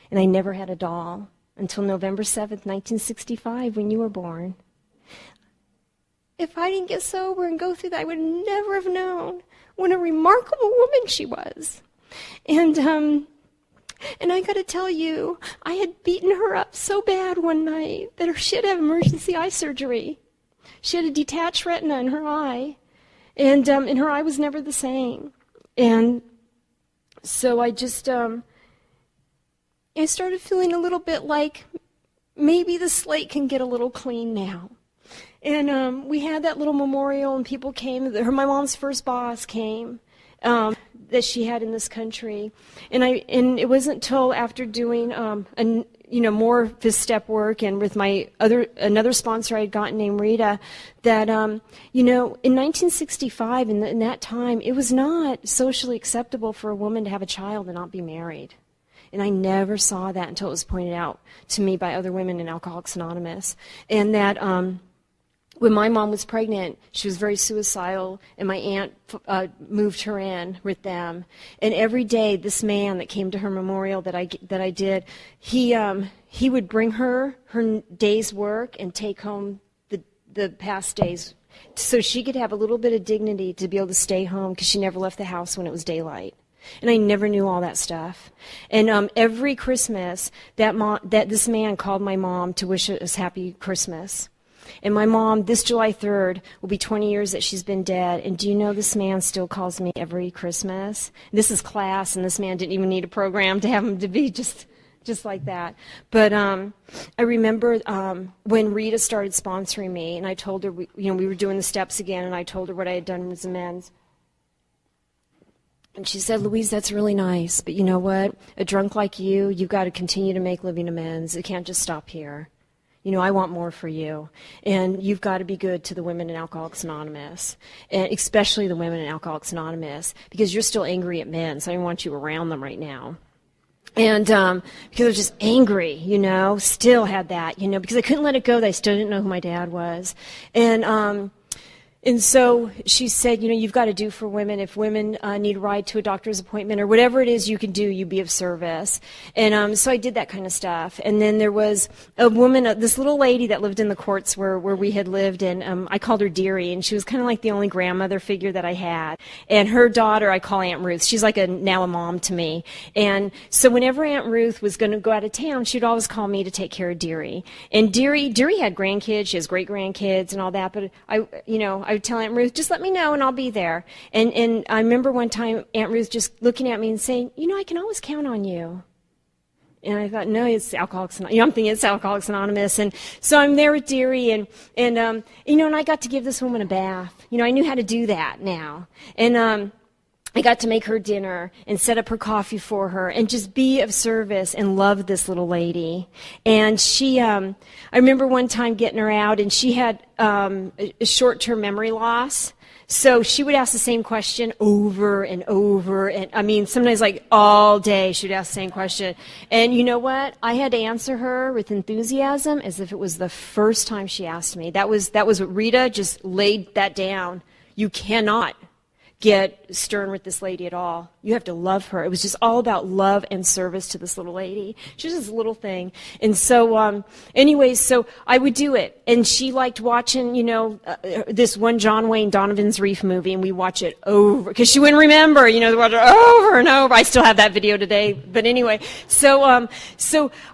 And I never had a doll until November 7th, 1965, when you were born. If I didn't get sober and go through that, I would never have known what a remarkable woman she was. And I got to tell you, I had beaten her up so bad one night that she had to have emergency eye surgery. She had a detached retina in her eye, and her eye was never the same. And so I just, I started feeling a little bit like maybe the slate can get a little clean now. And we had that little memorial, and people came. My mom's first boss came that she had in this country, and it wasn't until after doing more of this step work, and with another sponsor I had gotten named Rita, that in 1965, in that time, it was not socially acceptable for a woman to have a child and not be married. And I never saw that until it was pointed out to me by other women in Alcoholics Anonymous, and that. When my mom was pregnant, she was very suicidal, and my aunt moved her in with them. And every day, this man that came to her memorial that I did, he would bring her day's work and take home the past days, so she could have a little bit of dignity to be able to stay home, because she never left the house when it was daylight. And I never knew all that stuff. And every Christmas, that this man called my mom to wish us happy Christmas. And my mom, this July 3rd, will be 20 years that she's been dead. And do you know this man still calls me every Christmas? This is class, and this man didn't even need a program to have him to be just like that. But I remember when Rita started sponsoring me, and I told her, we were doing the steps again, and I told her what I had done as amends. And she said, Louise, that's really nice, but you know what? A drunk like you've got to continue to make living amends. It can't just stop here. I want more for you. And you've got to be good to the women in Alcoholics Anonymous, and especially the women in Alcoholics Anonymous, because you're still angry at men, so I don't want you around them right now. And because I was just angry, still had that, because I couldn't let it go that I still didn't know who my dad was. And And so she said, you've got to do for women. If women need a ride to a doctor's appointment or whatever it is you can do, you be of service. And so I did that kind of stuff. And then there was a woman, this little lady that lived in the courts where we had lived, and I called her Dearie, and she was kind of like the only grandmother figure that I had. And her daughter I call Aunt Ruth. She's like now a mom to me. And so whenever Aunt Ruth was going to go out of town, she'd always call me to take care of Dearie. And Dearie had grandkids, she has great-grandkids and all that, but I would tell Aunt Ruth, just let me know and I'll be there. And I remember one time Aunt Ruth just looking at me and saying, I can always count on you. And I thought, no, it's Alcoholics Anonymous. I'm thinking it's Alcoholics Anonymous. And so I'm there with Dearie, and I got to give this woman a bath. I knew how to do that now. And I got to make her dinner and set up her coffee for her and just be of service and love this little lady. And she, I remember one time getting her out, and she had a short-term memory loss. So she would ask the same question over and over. And I mean, sometimes like all day she would ask the same question. And you know what? I had to answer her with enthusiasm as if it was the first time she asked me. That was what Rita just laid that down. You cannot get stern with this lady at all. You have to love her. It was just all about love and service to this little lady. She was this little thing. And so, anyways, so I would do it. And she liked watching, this one John Wayne, Donovan's Reef movie, and we watch it over, because she wouldn't remember, watch it over and over. I still have that video today. But anyway, so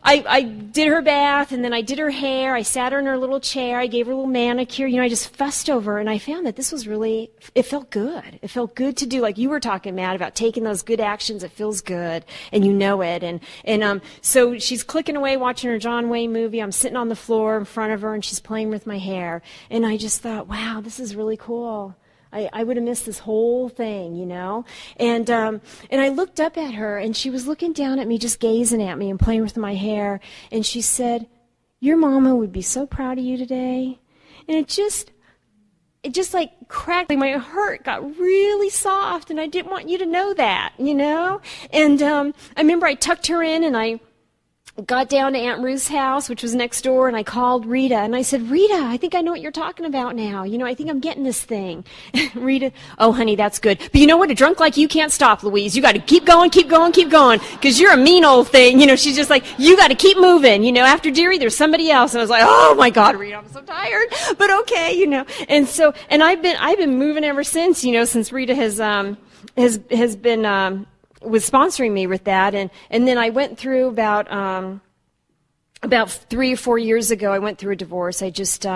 I did her bath, and then I did her hair. I sat her in her little chair. I gave her a little manicure. I just fussed over her, and I found that this was really, it felt good. It felt good to do, like you were talking, Matt, about taking those good actions. It feels good, and you know it. And so she's clicking away watching her John Wayne movie. I'm sitting on the floor in front of her, and she's playing with my hair. And I just thought, wow, this is really cool. I would have missed this whole thing, And I looked up at her, and she was looking down at me, just gazing at me and playing with my hair. And she said, "Your mama would be so proud of you today." And it just like cracked, like my heart got really soft, and I didn't want you to know that, And I remember I tucked her in, and I got down to Aunt Ruth's house, which was next door, and I called Rita, and I said, "Rita, I think I know what you're talking about now. I think I'm getting this thing." Rita, "Oh, honey, that's good. But you know what? A drunk like you can't stop, Louise. You got to keep going, because you're a mean old thing." She's just like, "You got to keep moving. After Dearie, there's somebody else." And I was like, "Oh my God, Rita, I'm so tired, but okay, And so, and I've been moving ever since, since Rita has been was sponsoring me with that, and then I went through about 3 or 4 years ago, I went through a divorce. I just,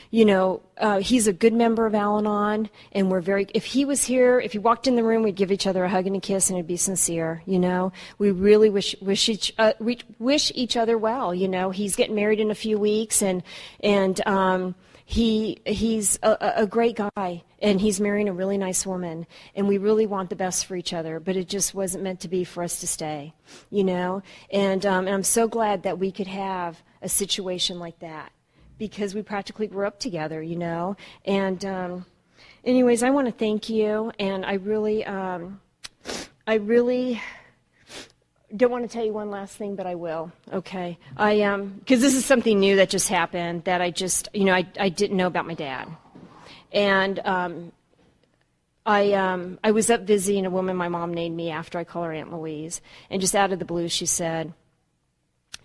he's a good member of Al-Anon, and if he was here, if he walked in the room, we'd give each other a hug and a kiss, and it'd be sincere, We really wish each other well, He's getting married in a few weeks, and he's a great guy, and he's marrying a really nice woman, and we really want the best for each other, but it just wasn't meant to be for us to stay, and I'm so glad that we could have a situation like that, because we practically grew up together, and anyways, I want to thank you, and I really don't want to tell you one last thing, but I will. Okay, because this is something new that just happened that I just, I didn't know about my dad, and I was up visiting a woman my mom named me after. I call her Aunt Louise, and just out of the blue, she said,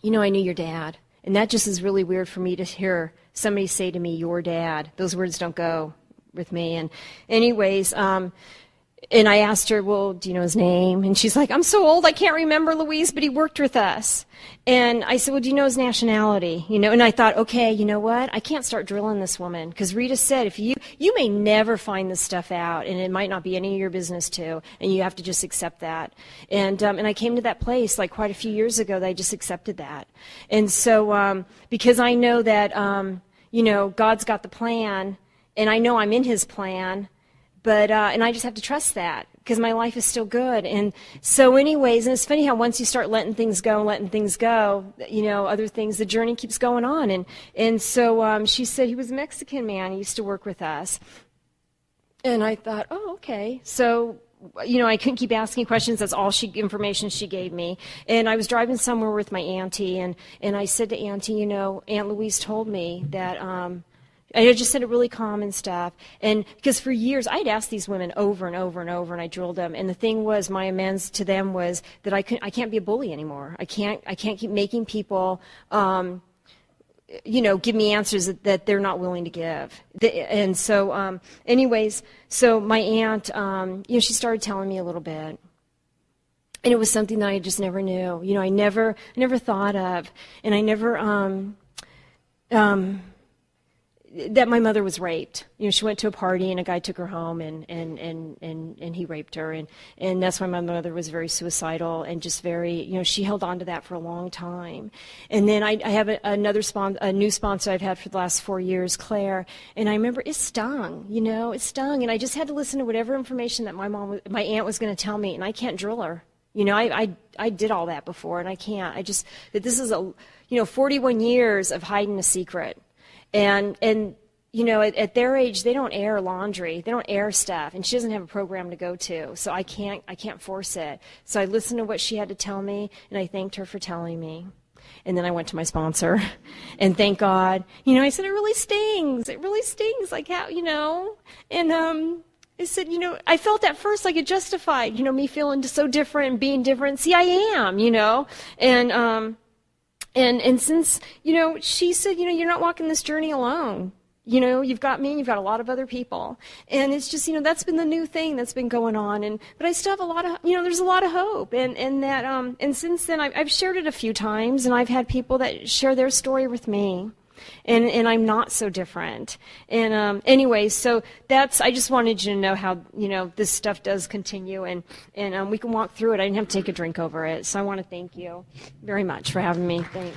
"I knew your dad," and that just is really weird for me to hear somebody say to me, "Your dad." Those words don't go with me, and anyways. And I asked her, "Well, do you know his name?" And she's like, "I'm so old, I can't remember, Louise, but he worked with us." And I said, "Well, do you know his nationality?" And I thought, okay, you know what? I can't start drilling this woman, because Rita said, if you may never find this stuff out, and it might not be any of your business too, and you have to just accept that. And I came to that place like quite a few years ago that I just accepted that. And so, because I know that, God's got the plan, and I know I'm in His plan. But, and I just have to trust that, because my life is still good. And so anyways, and it's funny how once you start letting things go, other things, the journey keeps going on. And so she said he was a Mexican man. He used to work with us. And I thought, oh, okay. So, I couldn't keep asking questions. That's all information she gave me. And I was driving somewhere with my auntie, and I said to Auntie, Aunt Louise told me that, I just said it really calm and stuff. And because for years I'd asked these women over and over and over, and I drilled them. And the thing was, my amends to them was that I can't be a bully anymore. I can't keep making people, give me answers that they're not willing to give. And so, anyways, so my aunt, she started telling me a little bit. And it was something that I just never knew. I never thought of, and I never. That my mother was raped. She went to a party and a guy took her home and he raped her, and that's why my mother was very suicidal and just very, she held on to that for a long time. And then I have a new sponsor I've had for the last 4 years, Claire, and I remember it stung, it stung, and I just had to listen to whatever information that my aunt was going to tell me, and I can't drill her. I did all that before, and I can't. That this is 41 years of hiding a secret. And at their age, they don't air laundry, they don't air stuff, and she doesn't have a program to go to, so I can't force it. So I listened to what she had to tell me, and I thanked her for telling me. And then I went to my sponsor, and thank God, I said, it really stings, like how, and I said, I felt at first like it justified, me feeling so different and being different. See, I am, And since, she said, you're not walking this journey alone. You've got me and you've got a lot of other people. And it's just, that's been the new thing that's been going on. But I still have a lot of, there's a lot of hope. And since then, I've shared it a few times, and I've had people that share their story with me. And I'm not so different. And anyway, so I just wanted you to know how, this stuff does continue, and we can walk through it. I didn't have to take a drink over it. So I want to thank you very much for having me. Thanks.